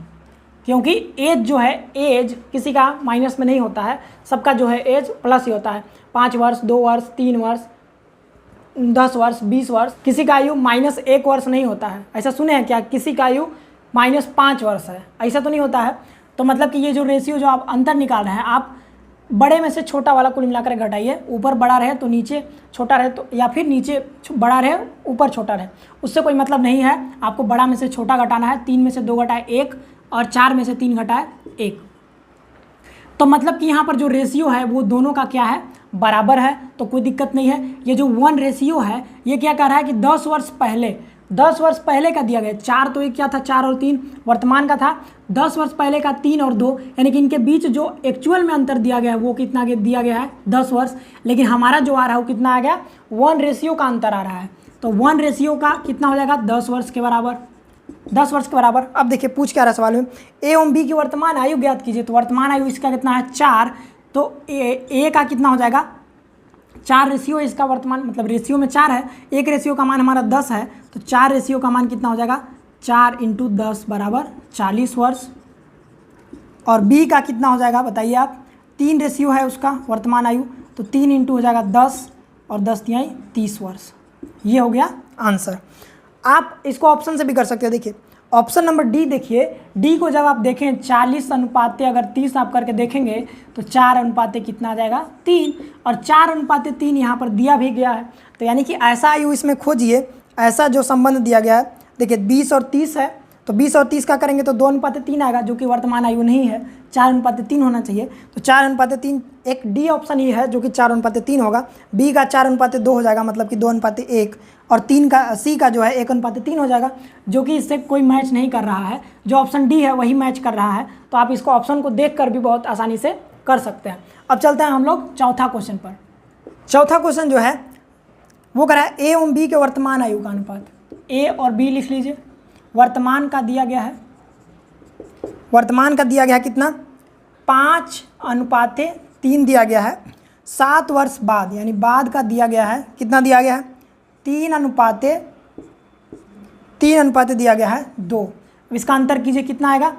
क्योंकि एज जो है, एज किसी का माइनस में नहीं होता है, सबका जो है एज प्लस ही होता है। 5 वर्ष, 2 वर्ष, 3 वर्ष, 10 वर्ष, 20 वर्ष, किसी का आयु -1 वर्ष नहीं होता है। ऐसा सुने हैं क्या, किसी का आयु -5 वर्ष है, ऐसा तो नहीं होता है। तो मतलब कि ये जो रेशियो जो आप अंतर निकाल रहे हैं, आप बड़े में से छोटा वाला कुल मिलाकर घटाइए, ऊपर बड़ा रहे तो नीचे छोटा रहे, तो या फिर नीचे बड़ा रहे ऊपर छोटा रहे, उससे कोई मतलब नहीं है। आपको बड़ा में से छोटा घटाना है, 3 में से 2 घटाए 1, और 4 में से 3 घटाए 1, तो मतलब कि यहाँ पर जो रेशियो है वो दोनों का क्या है बराबर है, तो कोई दिक्कत नहीं है। ये जो 1 रेशियो है ये क्या कह रहा है कि 10 वर्ष पहले का दिया गया, 4 तो एक क्या था 4 और 3 वर्तमान का था, 10 वर्ष पहले का 3 और 2, यानी कि इनके बीच जो एक्चुअल में अंतर दिया गया है वो कितना दिया गया है 10 वर्ष, लेकिन हमारा जो आ रहा है वो कितना आ गया 1 रेशियो का अंतर आ रहा है, तो 1 रेशियो का कितना हो जाएगा 10 वर्ष के बराबर, 10 वर्ष के बराबर। अब देखिए पूछ क्या रहा सवाल में, ए एवं बी की वर्तमान आयु ज्ञात कीजिए, तो वर्तमान आयु इसका कितना है 4, तो ए का कितना हो जाएगा 4 रेशियो, इसका वर्तमान मतलब रेशियो में 4 है, 1 रेशियो का मान हमारा 10 है, तो 4 रेशियो का मान कितना हो जाएगा 4 × 10 बराबर 40 वर्ष। और बी का कितना हो जाएगा बताइए आप, 3 रेशियो है उसका वर्तमान आयु, तो 3 इंटू हो जाएगा 10 और 10 तिहाई 30 वर्ष। ये हो गया आंसर। आप इसको ऑप्शन से भी कर सकते हो। देखिए ऑप्शन नंबर डी, देखिए डी को जब आप देखें 40:30 अगर 30 आप करके देखेंगे तो 4:3 कितना आ जाएगा 3, और 4:3 यहाँ पर दिया भी गया है, तो यानी कि ऐसा आयु इसमें खोजिए, ऐसा जो संबंध दिया गया है। देखिए 20 और 30 है, तो 20 और 30 का करेंगे तो 2:3 आएगा, जो कि वर्तमान आयु नहीं है, 4:3 होना चाहिए। तो 4:3, एक डी ऑप्शन ये है जो कि 4:3 होगा, बी का 4:2 हो जाएगा, मतलब कि 2:1, और 3 का, सी का जो है 1:3 हो जाएगा, जो कि इससे कोई मैच नहीं कर रहा है। जो ऑप्शन डी है वही मैच कर रहा है। तो आप इसको ऑप्शन को देख कर भी बहुत आसानी से कर सकते हैं। अब चलते हैं हम लोग चौथा क्वेश्चन पर। चौथा क्वेश्चन जो है वो करा है ए एवं बी के वर्तमान आयु का अनुपात। ए और बी लिख लीजिए। वर्तमान का दिया गया है, वर्तमान का दिया गया है कितना, 5:3 दिया गया है। 7 वर्ष बाद, यानी बाद का दिया गया है, कितना दिया गया है, 3:3 दिया गया है 2। अब इसका अंतर कीजिए, कितना आएगा,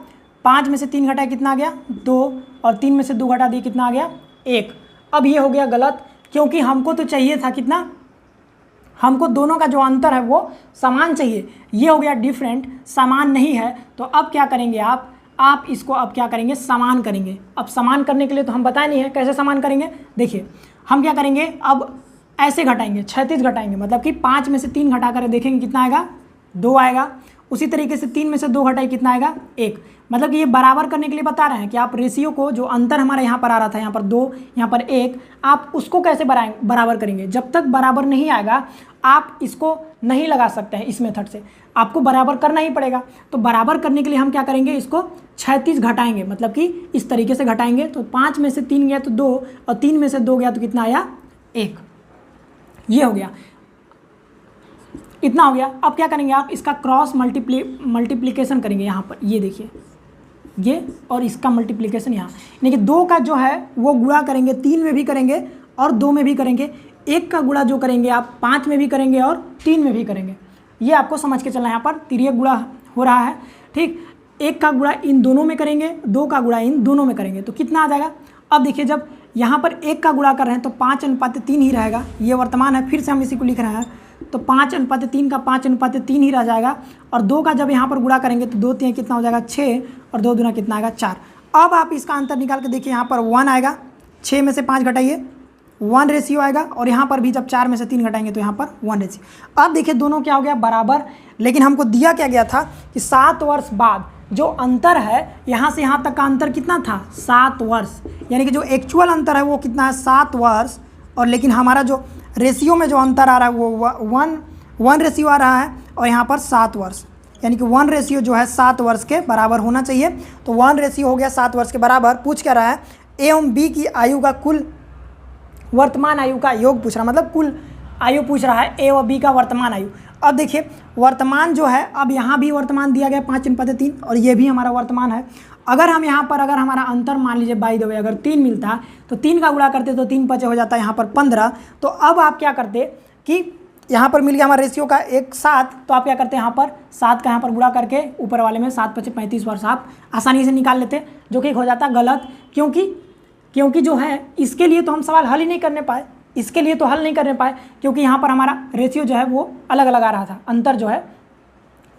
5 में से 3 घटाए कितना आ गया 2, और 3 में से 2 घटा दिए कितना आ गया 1। अब ये हो गया गलत, क्योंकि हमको तो चाहिए था कितना, हमको दोनों का जो अंतर है वो समान चाहिए। ये हो गया डिफरेंट, समान नहीं है। तो अब क्या करेंगे आप इसको अब क्या करेंगे, समान करेंगे। अब समान करने के लिए तो हम बताए नहीं है कैसे समान करेंगे। देखिए हम क्या करेंगे, अब ऐसे घटाएंगे, 36 घटाएंगे, मतलब कि 5 में से 3 घटा कर देखेंगे कितना आएगा, 2 आएगा। उसी तरीके से 3 में से 2 घटाए कितना आएगा 1। मतलब कि ये बराबर करने के लिए बता रहे हैं कि आप रेशियो को, जो अंतर हमारा यहाँ पर आ रहा था, यहाँ पर 2, यहाँ पर 1, आप उसको कैसे बराबर करेंगे। जब तक बराबर नहीं आएगा आप इसको नहीं लगा सकते हैं इस मेथड से, आपको बराबर करना ही पड़ेगा। तो बराबर करने के लिए हम क्या करेंगे, इसको 36 घटाएंगे, मतलब कि इस तरीके से घटाएंगे। तो 5 में से 3 गया तो 2, और 3 में से 2 गया तो कितना आया 1। ये हो गया, इतना हो गया। अब क्या करेंगे आप, इसका क्रॉस मल्टीप्लिकेशन करेंगे यहाँ पर। ये देखिए, ये और इसका मल्टीप्लिकेशन यहाँ, यानी कि 2 का जो है वो गुणा करेंगे, 3 में भी करेंगे और 2 में भी करेंगे। 1 का गुणा जो करेंगे आप 5 में भी करेंगे और 3 में भी करेंगे। ये आपको समझ के चलना है, यहाँ पर तिर्यक गुणा हो रहा है, ठीक। 1 का गुणा इन दोनों में करेंगे, 2 का गुणा इन दोनों में करेंगे, तो कितना आ जाएगा। अब देखिए, जब यहाँ पर 1 का गुणा कर रहे हैं तो 5:3 ही रहेगा। ये वर्तमान है, फिर से हम इसी को लिख रहे हैं, तो 5:3 का 5:3 ही रह जाएगा। और 2 का जब यहाँ पर गुणा करेंगे तो 2 3 कितना हो जाएगा 6, और 2 दूना कितना आएगा 4। अब आप इसका अंतर निकाल के देखिए, यहाँ पर 1 आएगा, 6 में से 5 घटाइए 1 रेशियो आएगा, और यहाँ पर भी जब 4 में से 3 घटाएंगे तो यहाँ पर 1 रेशियो। अब देखिए दोनों क्या हो गया, बराबर। लेकिन हमको दिया क्या गया था कि 7 वर्ष बाद जो अंतर है, यहाँ से यहाँ तक का अंतर कितना था 7 वर्ष, यानी कि जो एक्चुअल अंतर है वो कितना है 7 वर्ष। और लेकिन हमारा जो रेशियो में जो अंतर आ रहा है वो 1 रेशियो आ रहा है, और यहाँ पर 7 वर्ष, यानी कि 1 रेशियो जो है 7 वर्ष के बराबर होना चाहिए। तो 1 रेशियो हो गया 7 वर्ष के बराबर। पूछ क्या रहा है, ए एवं बी की आयु का कुल वर्तमान आयु का योग पूछ रहा है, मतलब कुल आयु पूछ रहा है, ए और बी का वर्तमान आयु। अब देखिए वर्तमान जो है, अब यहाँ भी वर्तमान दिया गया 5:3, और ये भी हमारा वर्तमान है। अगर हम यहाँ पर, अगर हमारा अंतर मान लीजिए बाय द वे अगर 3 मिलता है तो 3 का गुणा करते तो 3 5 हो जाता है यहाँ पर 15। तो अब आप क्या करते कि यहाँ पर मिल गया हमारा रेशियो का 1 7, तो आप क्या करते हैं यहाँ पर 7 का यहाँ पर गुणा करके ऊपर वाले में 7 5 35 वर्ष आप आसानी से निकाल लेते, जो कि हो जाता गलत। क्योंकि जो है इसके लिए तो हम सवाल हल ही नहीं करने पाए, इसके लिए तो हल नहीं करने पाए, क्योंकि यहाँ पर हमारा रेशियो जो है वो अलग अलग आ रहा था, अंतर जो है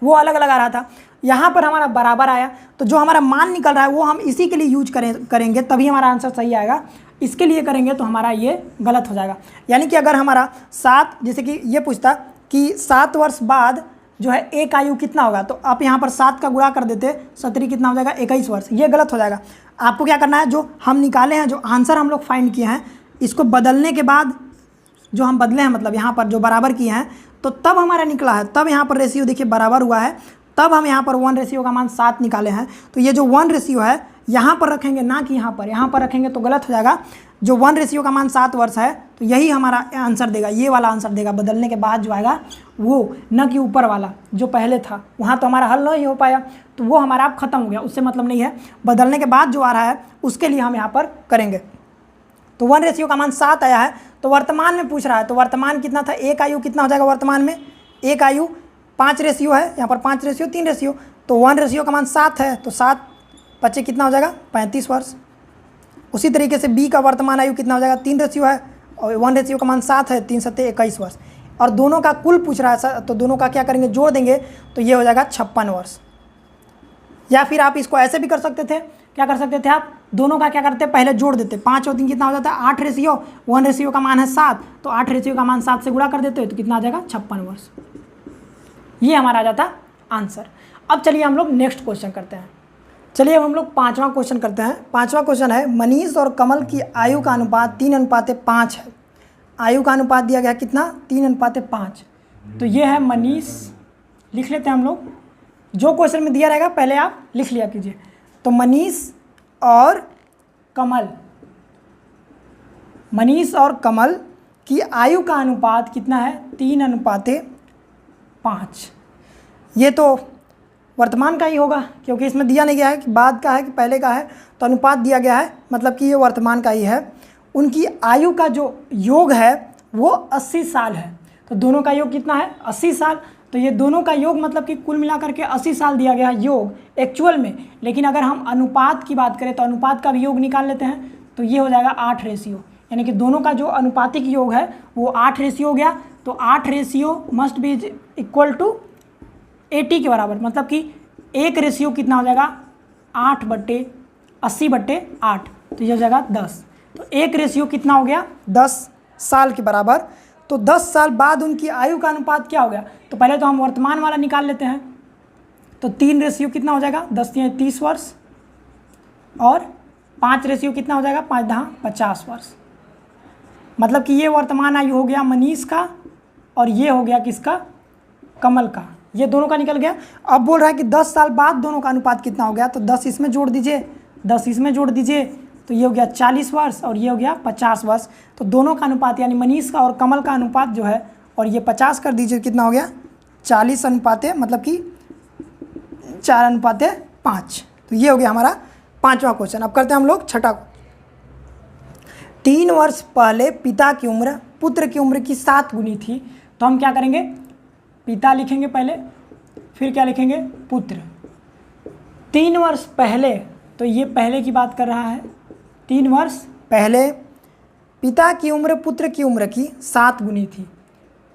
वो अलग अलग आ रहा था। यहाँ पर हमारा बराबर आया, तो जो हमारा मान निकल रहा है वो हम इसी के लिए यूज करेंगे, तभी हमारा आंसर सही आएगा। इसके लिए करेंगे तो हमारा ये गलत हो जाएगा। यानी कि अगर हमारा 7, जैसे कि ये पूछता कि 7 वर्ष बाद जो है एक आयु कितना होगा, तो आप यहाँ पर 7 का गुणा कर देते, 17 कितना हो जाएगा 21 वर्ष। ये गलत हो जाएगा। आपको क्या करना है, जो हम निकाले हैं, जो आंसर हम लोग फाइंड किए हैं, इसको बदलने के बाद जो हम बदले हैं, मतलब यहाँ पर जो बराबर किए हैं, तो तब हमारा निकला है, तब यहाँ पर रेशियो देखिए बराबर हुआ है, तब हम यहाँ पर 1 रेशियो का मान 7 निकाले हैं। तो ये जो 1 रेशियो है यहाँ पर रखेंगे, ना कि यहाँ पर रखेंगे तो गलत हो जाएगा। जो 1 रेशियो का मान 7 वर्ष है, तो यही हमारा आंसर देगा, ये वाला आंसर देगा बदलने के बाद जो आएगा वो, न कि ऊपर वाला जो पहले था, वहाँ तो हमारा हल नहीं हो पाया, तो वो हमारा अब खत्म हो गया, उससे मतलब नहीं है। बदलने के बाद जो आ रहा है उसके लिए हम यहाँ पर करेंगे। तो 1 रेशियो का मान 7 आया है, तो वर्तमान में पूछ रहा है, तो वर्तमान कितना था, एक आयु कितना हो जाएगा वर्तमान में, एक आयु 5 रेशियो है, यहाँ पर 5 रेशियो 3 रेशियो, तो 1 रेशियो का मान 7 है, तो 7 25 कितना हो जाएगा 35 वर्ष। उसी तरीके से बी का वर्तमान आयु कितना हो जाएगा, 3 रेशियो है और 1 रेशियो का मान 7 है, 3 7 21 वर्ष। और दोनों का कुल पूछ रहा है, तो दोनों का क्या करेंगे, जोड़ देंगे, तो ये हो जाएगा 56 वर्ष। या फिर आप इसको ऐसे भी कर सकते थे, क्या कर सकते थे आप, दोनों का क्या करते, पहले जोड़ देते, 5 और 3 कितना हो जाता है 8 रेशियो, 1 रेशियो का मान है 7, तो 8 रेशियो का मान 7 से गुणा कर देते, तो कितना आ जाएगा 56 वर्ष। ये हमारा आ जाता आंसर। अब चलिए हम लोग नेक्स्ट क्वेश्चन करते हैं। चलिए अब हम लोग 5वां क्वेश्चन करते हैं। 5वां क्वेश्चन है मनीष और कमल की आयु का अनुपात 3:5 है। आयु का अनुपात दिया गया कितना? 3:5। तो ये है मनीष, लिख लेते हैं हम लोग, जो क्वेश्चन में दिया रहेगा पहले आप लिख लिया कीजिए। तो मनीष और कमल की आयु का अनुपात कितना है? 3:5। ये तो वर्तमान का ही होगा, क्योंकि इसमें दिया नहीं गया है कि बाद का है कि पहले का है, तो अनुपात दिया गया है, मतलब कि ये वर्तमान का ही है। उनकी आयु का जो योग है वो 80 साल है। तो दोनों का योग कितना है? 80 साल। तो ये दोनों का योग मतलब कि कुल मिलाकर के 80 साल दिया गया है योग एक्चुअल में। लेकिन अगर हम अनुपात की बात करें तो अनुपात का भी योग निकाल लेते हैं, तो ये हो जाएगा 8 रेशियो, यानी कि दोनों का जो अनुपातिक योग है वो 8 रेशियो हो गया। तो 8 ratio must be equal to 80 के बराबर, मतलब कि 1 रेशियो कितना हो जाएगा? 8/80/8, तो ये हो जाएगा 10। तो 1 रेशियो कितना हो गया? 10 साल के बराबर। तो 10 साल बाद उनकी आयु का अनुपात क्या हो गया? तो पहले तो हम वर्तमान वाला निकाल लेते हैं। तो 3 रेशियो कितना हो जाएगा? 10 × 30 वर्ष, और 5 रेशियो कितना हो जाएगा? 5 × 50 वर्ष। मतलब कि ये वर्तमान आयु हो गया मनीष का, और ये हो गया किसका? कमल का। ये दोनों का निकल गया। अब बोल रहा है कि 10 साल बाद दोनों का अनुपात कितना हो गया? तो 10 इसमें जोड़ दीजिए, 10 इसमें जोड़ दीजिए, तो ये हो गया 40 वर्ष और ये हो गया 50 वर्ष। तो दोनों का अनुपात यानी मनीष का और कमल का अनुपात जो है, और ये 50 कर दीजिए, कितना हो गया? 40:, मतलब कि 4:5। तो ये हो गया हमारा 5वां क्वेश्चन। अब करते हैं हम लोग 6ठा। 3 वर्ष पहले पिता की उम्र पुत्र की उम्र की 7 गुनी थी। तो हम क्या करेंगे? पिता लिखेंगे पहले, फिर क्या लिखेंगे? पुत्र। 3 वर्ष पहले, तो ये पहले की बात कर रहा है। 3 वर्ष पहले पिता की उम्र पुत्र की उम्र की 7 गुनी थी।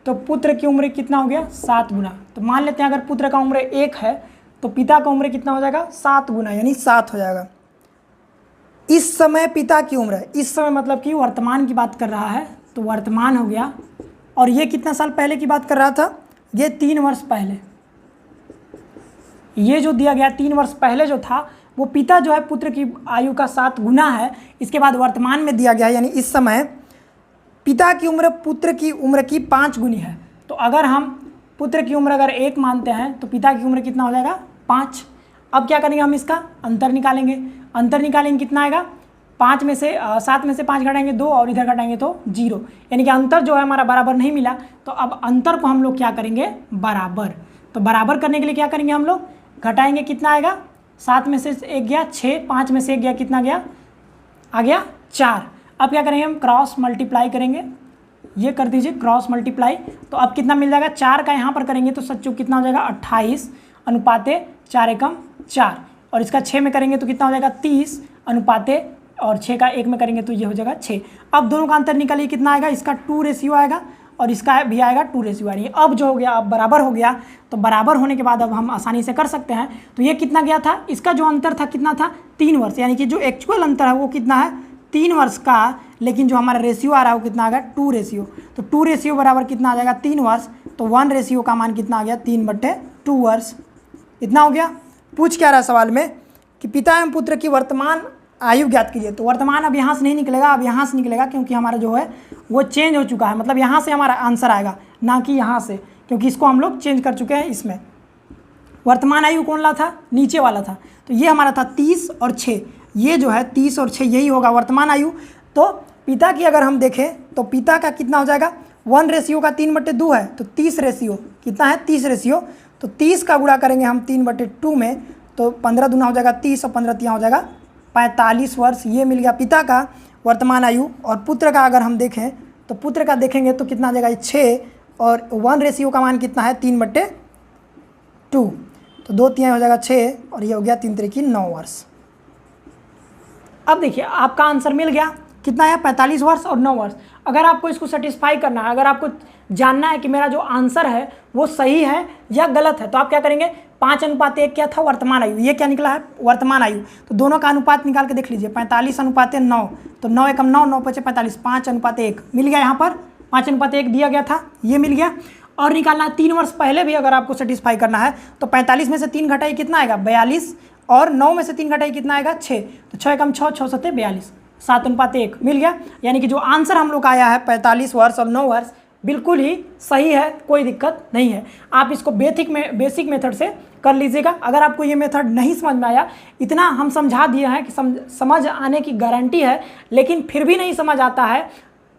तो पुत्र की उम्र कितना हो गया? 7 गुना। तो मान लेते हैं अगर पुत्र का उम्र 1 है तो पिता का उम्र कितना हो जाएगा? 7 गुना, यानी 7 हो जाएगा। इस समय पिता की उम्र, इस समय मतलब कि वर्तमान की बात कर रहा है, तो वर्तमान हो गया। और ये कितना साल पहले की बात कर रहा था? ये 3 वर्ष पहले। ये जो दिया गया 3 वर्ष पहले जो था, वो पिता जो है पुत्र की आयु का 7 गुना है। इसके बाद वर्तमान में दिया गया है, यानी इस समय पिता की उम्र पुत्र की उम्र की 5 गुनी है। तो अगर हम पुत्र की उम्र अगर 1 मानते हैं तो पिता की उम्र कितना हो जाएगा? 5। अब क्या करेंगे? हम इसका अंतर निकालेंगे। अंतर निकालेंगे, कितना आएगा? 7 में से 5 घटाएंगे 2, और इधर घटाएंगे तो 0, यानी कि अंतर जो है हमारा बराबर नहीं मिला। तो अब अंतर को हम लोग क्या करेंगे? बराबर। तो बराबर करने के लिए क्या करेंगे? हम लोग घटाएंगे, कितना आएगा? 7 में से 1 गया 6, 5 में से 1 गया, कितना गया? आ गया 4। अब क्या करेंगे? हम क्रॉस मल्टीप्लाई करेंगे। ये कर दीजिए क्रॉस मल्टीप्लाई। तो अब कितना मिल जाएगा? 4 का यहाँ पर करेंगे तो सच्चू कितना हो जाएगा? 28:4 और इसका 6 में करेंगे तो कितना हो जाएगा? 30 और 6 का 1 में करेंगे तो ये हो जाएगा 6। अब दोनों का अंतर निकालिए, कितना आएगा? इसका 2 रेशियो आएगा और इसका भी आएगा 2 रेशियो आ रही है। अब जो हो गया, अब बराबर हो गया। तो बराबर होने के बाद अब हम आसानी से कर सकते हैं। तो ये कितना गया था? इसका जो अंतर था कितना था? 3 वर्ष, यानी कि जो एक्चुअल अंतर है वो कितना है? 3 वर्ष का। लेकिन जो हमारा रेशियो आ रहा है वो कितना आ गया? 2 रेशियो। तो 2 रेशियो बराबर कितना आ जाएगा? 3 वर्ष। तो 1 रेशियो का मान कितना आ गया? 3/2 वर्ष। इतना हो गया। पूछ क्या रहा सवाल में कि पिता एवं पुत्र की वर्तमान आयु ज्ञात कीजिए। तो वर्तमान अब यहाँ से नहीं निकलेगा, अब यहाँ से निकलेगा, क्योंकि हमारा जो है वो चेंज हो चुका है। मतलब यहाँ से हमारा आंसर आएगा, ना कि यहाँ से, क्योंकि इसको हम लोग चेंज कर चुके हैं। इसमें वर्तमान आयु कौन ला था? नीचे वाला था। तो ये हमारा था 30 और 6। ये जो है 30 और 6 यही होगा वर्तमान आयु। तो पिता की अगर हम देखें तो पिता का कितना हो जाएगा? 1 रेशियो का 3/2 है, तो 30 रेशियो कितना है? 30 रेशियो। तो 30 का गुणा करेंगे हम 3/2 में, तो 15 दूना हो जाएगा 30 और 15 तिया हो जाएगा 45 वर्ष। ये मिल गया पिता का वर्तमान आयु। और पुत्र का अगर हम देखें तो पुत्र का देखेंगे तो कितना आ जाएगा? 6 और 1 रेशियो का मान कितना है? 3/2। तो 2 तिहाई हो जाएगा 6 और ये हो गया 3 3 9 वर्ष। अब देखिए आपका आंसर मिल गया, कितना है? 45 वर्ष और 9 वर्ष। अगर आपको इसको सेटिस्फाई करना है, अगर आपको जानना है कि मेरा जो आंसर है वो सही है या गलत है, तो आप क्या करेंगे? 5:1 क्या था? वर्तमान आयु। ये क्या निकला है? वर्तमान आयु। तो दोनों का अनुपात निकाल के देख लीजिए। 45:9, तो 9 एकम 9, 9 × 5 = 45, 5:1 मिल गया। यहाँ पर 5:1 दिया गया था, ये मिल गया। और निकालना है 3 वर्ष पहले भी अगर आपको सेटिस्फाई करना है तो 45 में से 3 घटाई कितना आएगा 42, और 9 में से 3 घटाई कितना आएगा 6, तो 6 कम 6, 6 सत्ते 42, 7:1 मिल गया। यानी कि जो आंसर हम लोग का आया है 45 वर्ष और 9 वर्ष बिल्कुल ही सही है, कोई दिक्कत नहीं है। आप इसको बेसिक मेथड से कर लीजिएगा। अगर आपको ये मेथड नहीं समझ में आया, इतना हम समझा दिए हैं कि समझ आने की गारंटी है, लेकिन फिर भी नहीं समझ आता है,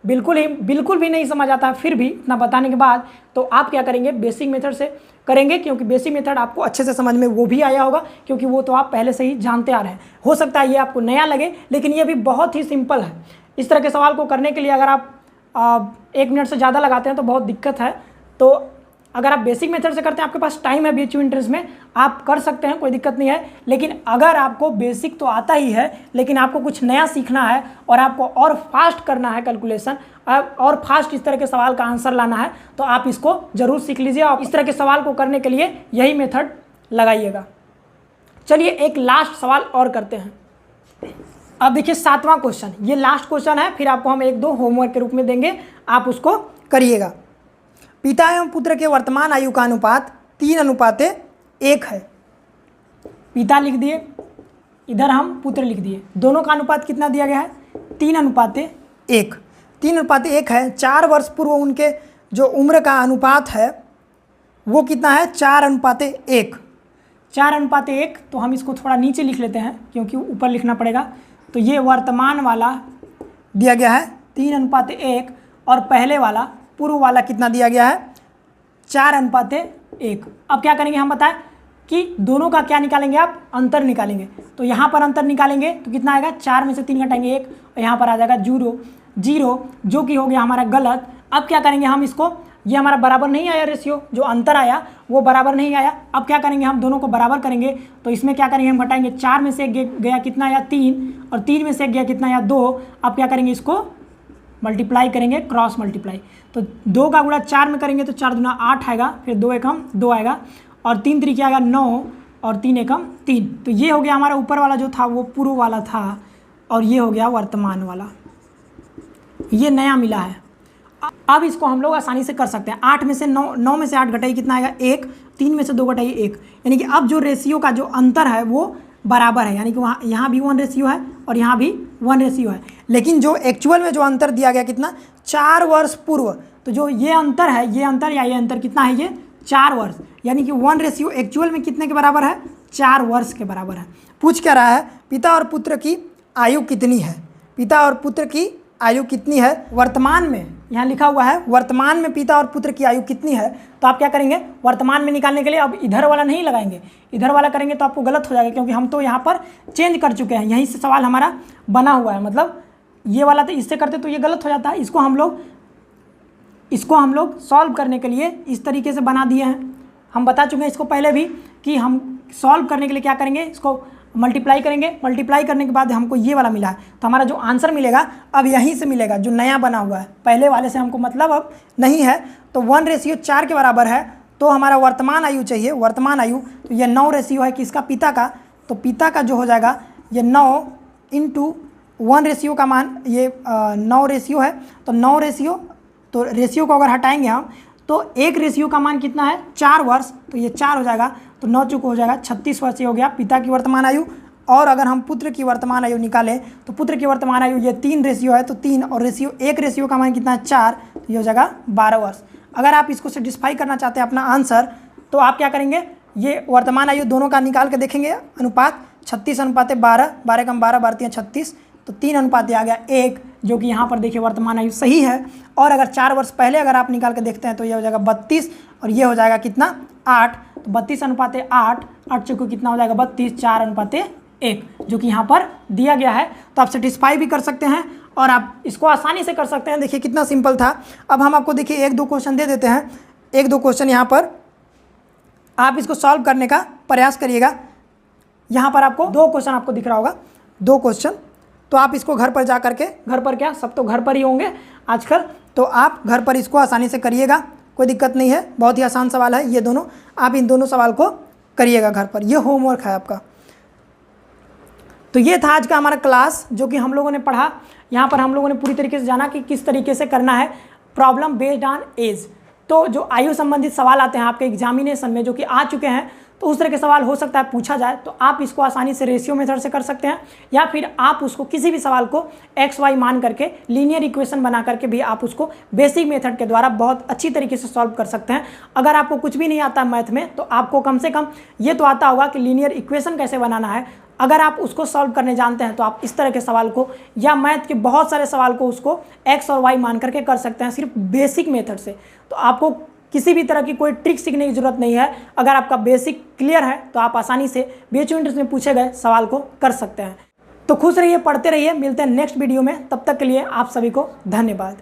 बिल्कुल भी नहीं समझ आता है, फिर भी इतना बताने के बाद, तो आप क्या करेंगे बेसिक मेथड से करेंगे, क्योंकि बेसिक मेथड आपको अच्छे से समझ में वो भी आया होगा, क्योंकि वो तो आप पहले से ही जानते आ रहे हैं। हो सकता है ये आपको नया लगे, लेकिन ये भी बहुत ही सिंपल है। इस तरह के सवाल को करने के लिए अगर आप 1 मिनट से ज़्यादा लगाते हैं तो बहुत दिक्कत है। तो अगर आप बेसिक मेथड से करते हैं, आपके पास टाइम है बीएचयू इंट्रेंस में, आप कर सकते हैं, कोई दिक्कत नहीं है। लेकिन अगर आपको बेसिक तो आता ही है, लेकिन आपको कुछ नया सीखना है और आपको और फास्ट करना है कैलकुलेशन, और फास्ट इस तरह के सवाल का आंसर लाना है, तो आप इसको ज़रूर सीख लीजिए। और इस तरह के सवाल को करने के लिए यही मेथड लगाइएगा। चलिए एक लास्ट सवाल और करते हैं। अब देखिए 7वां क्वेश्चन, ये लास्ट क्वेश्चन है, फिर आपको हम 1-2 होमवर्क के रूप में देंगे, आप उसको करिएगा। पिता एवं पुत्र के वर्तमान आयु का अनुपात 3:1 है। पिता लिख दिए, इधर हम पुत्र लिख दिए, दोनों का अनुपात कितना दिया गया है 3:1। 3:1 है। 4 वर्ष पूर्व उनके जो उम्र का अनुपात है वो कितना है 4:1। 4:1, तो हम इसको थोड़ा नीचे लिख लेते हैं क्योंकि ऊपर लिखना पड़ेगा। तो ये वर्तमान वाला दिया गया है 3:1, और पहले वाला पूर्व वाला कितना दिया गया है 4:1। अब क्या करेंगे हम बताएं कि दोनों का क्या निकालेंगे, आप अंतर निकालेंगे। तो यहाँ पर अंतर निकालेंगे तो कितना आएगा 4 में से 3 घटाएंगे 1, और यहाँ पर आ जाएगा 0, जो कि हो गया हमारा गलत। अब क्या करेंगे हम इसको, ये हमारा बराबर नहीं आया रेशियो, जो अंतर आया वो बराबर नहीं आया। अब क्या करेंगे हम दोनों को बराबर करेंगे, तो इसमें क्या करेंगे हम घटाएंगे, 4 में से 1 गया कितना आया 3, और 3 में से 1 गया कितना आया 2। अब क्या करेंगे इसको मल्टीप्लाई करेंगे, क्रॉस मल्टीप्लाई। तो 2 का गुणा 4 में करेंगे तो 4 दूना 8 आएगा, फिर 2 एकम 2 आएगा, और 3 3 क्या आएगा 9, और 3 एकम 3। तो ये हो गया हमारा ऊपर वाला जो था वो पूर्व वाला था, और ये हो गया वर्तमान वाला, ये नया मिला है। अब इसको हम लोग आसानी से कर सकते हैं। 8 में से 9 में से 8 घटाई कितना आएगा 1, 3 में से 2 घटाई 1, यानी कि अब जो रेशियो का जो अंतर है वो बराबर है, यानी कि वहाँ यहाँ भी 1 रेशियो है और यहाँ भी 1 रेशियो है। लेकिन जो एक्चुअल में जो अंतर दिया गया कितना 4 वर्ष पूर्व, तो जो ये अंतर है, ये अंतर कितना है, ये 4 वर्ष, यानी कि 1 रेशियो एक्चुअल में कितने के बराबर है 4 वर्ष के बराबर है। पूछ क्या रहा है, पिता और पुत्र की आयु कितनी है, पिता और पुत्र की आयु कितनी है वर्तमान में, यहाँ लिखा हुआ है वर्तमान में पिता और पुत्र की आयु कितनी है। तो आप क्या करेंगे वर्तमान में निकालने के लिए अब इधर वाला नहीं लगाएंगे, इधर वाला करेंगे तो आपको गलत हो जाएगा, क्योंकि हम तो यहाँ पर चेंज कर चुके हैं, यहीं से सवाल हमारा बना हुआ है। मतलब ये वाला तो इससे करते तो ये गलत हो जाता है। इसको हम लोग सॉल्व करने के लिए इस तरीके से बना दिए हैं। हम बता चुके हैं इसको पहले भी कि हम सॉल्व करने के लिए क्या करेंगे, इसको मल्टीप्लाई करेंगे, मल्टीप्लाई करने के बाद हमको ये वाला मिला है, तो हमारा जो आंसर मिलेगा अब यहीं से मिलेगा, जो नया बना हुआ है, पहले वाले से हमको मतलब अब नहीं है। तो 1 रेशियो 4 के बराबर है, तो हमारा वर्तमान आयु चाहिए, वर्तमान आयु, तो ये 9 रेशियो है किसका, पिता का, तो पिता का जो हो जाएगा ये 9 इंटू 1 रेशियो का मान, ये 9 रेशियो है, तो 9 रेशियो, तो रेशियो को अगर हटाएंगे हम तो 1 रेशियो का मान कितना है 4 वर्ष, तो ये 4 हो जाएगा, तो 9 चुक हो जाएगा 36 वर्ष हो गया पिता की वर्तमान आयु। और अगर हम पुत्र की वर्तमान आयु निकालें तो पुत्र की वर्तमान आयु ये 3 रेशियो है, तो 3 और रेशियो 1 रेशियो का मान कितना है 4, तो ये हो जाएगा 12 वर्ष। अगर आप इसको सेटिस्फाई करना चाहते हैं अपना आंसर, तो आप क्या करेंगे, ये वर्तमान आयु दोनों का निकाल के देखेंगे अनुपात 36:12, 12 कम 12, 12 36, तो 3 अनुपात आ गया 1, जो कि यहाँ पर देखिए वर्तमान आयु सही है। और अगर 4 वर्ष पहले अगर आप निकाल के देखते हैं तो ये हो जाएगा 32, और ये हो जाएगा कितना 8, तो 32:8, 8 चुको कितना हो जाएगा 32, 4:1, जो कि यहाँ पर दिया गया है। तो आप सेटिस्फाई भी कर सकते हैं और आप इसको आसानी से कर सकते हैं। देखिए कितना सिंपल था। अब हम आपको देखिए 1-2 क्वेश्चन दे देते हैं, 1-2 क्वेश्चन यहाँ पर आप इसको सॉल्व करने का प्रयास करिएगा। यहाँ पर आपको 2 क्वेश्चन आपको दिख रहा होगा, 2 क्वेश्चन, तो आप इसको घर पर जा करके, घर पर क्या सब तो घर पर ही होंगे आजकल, तो आप घर पर इसको आसानी से करिएगा, कोई दिक्कत नहीं है, बहुत ही आसान सवाल है ये दोनों। आप इन दोनों सवाल को करिएगा घर पर, ये होमवर्क है आपका। तो ये था आज का हमारा क्लास जो कि हम लोगों ने पढ़ा। यहाँ पर हम लोगों ने पूरी तरीके से जाना कि किस तरीके से करना है प्रॉब्लम बेस्ड ऑन एज। तो जो आयु संबंधित सवाल आते हैं आपके एग्जामिनेशन में जो कि आ चुके हैं, तो उस तरह के सवाल हो सकता है पूछा जाए, तो आप इसको आसानी से रेशियो मेथड से कर सकते हैं, या फिर आप उसको किसी भी सवाल को एक्स वाई मान करके लीनियर इक्वेशन बना करके भी आप उसको बेसिक मेथड के द्वारा बहुत अच्छी तरीके से सॉल्व कर सकते हैं। अगर आपको कुछ भी नहीं आता मैथ में, तो आपको कम से कम ये तो आता होगा कि लीनियर इक्वेशन कैसे बनाना है। अगर आप उसको सॉल्व करने जानते हैं तो आप इस तरह के सवाल को या मैथ के बहुत सारे सवाल को उसको एक्स और वाई मान करके कर सकते हैं सिर्फ बेसिक मेथड से। तो आपको किसी भी तरह की कोई ट्रिक सीखने की जरूरत नहीं है। अगर आपका बेसिक क्लियर है तो आप आसानी से बीएचयू इंट्रेंस में पूछे गए सवाल को कर सकते हैं। तो खुश रहिए, पढ़ते रहिए, मिलते हैं नेक्स्ट वीडियो में। तब तक के लिए आप सभी को धन्यवाद।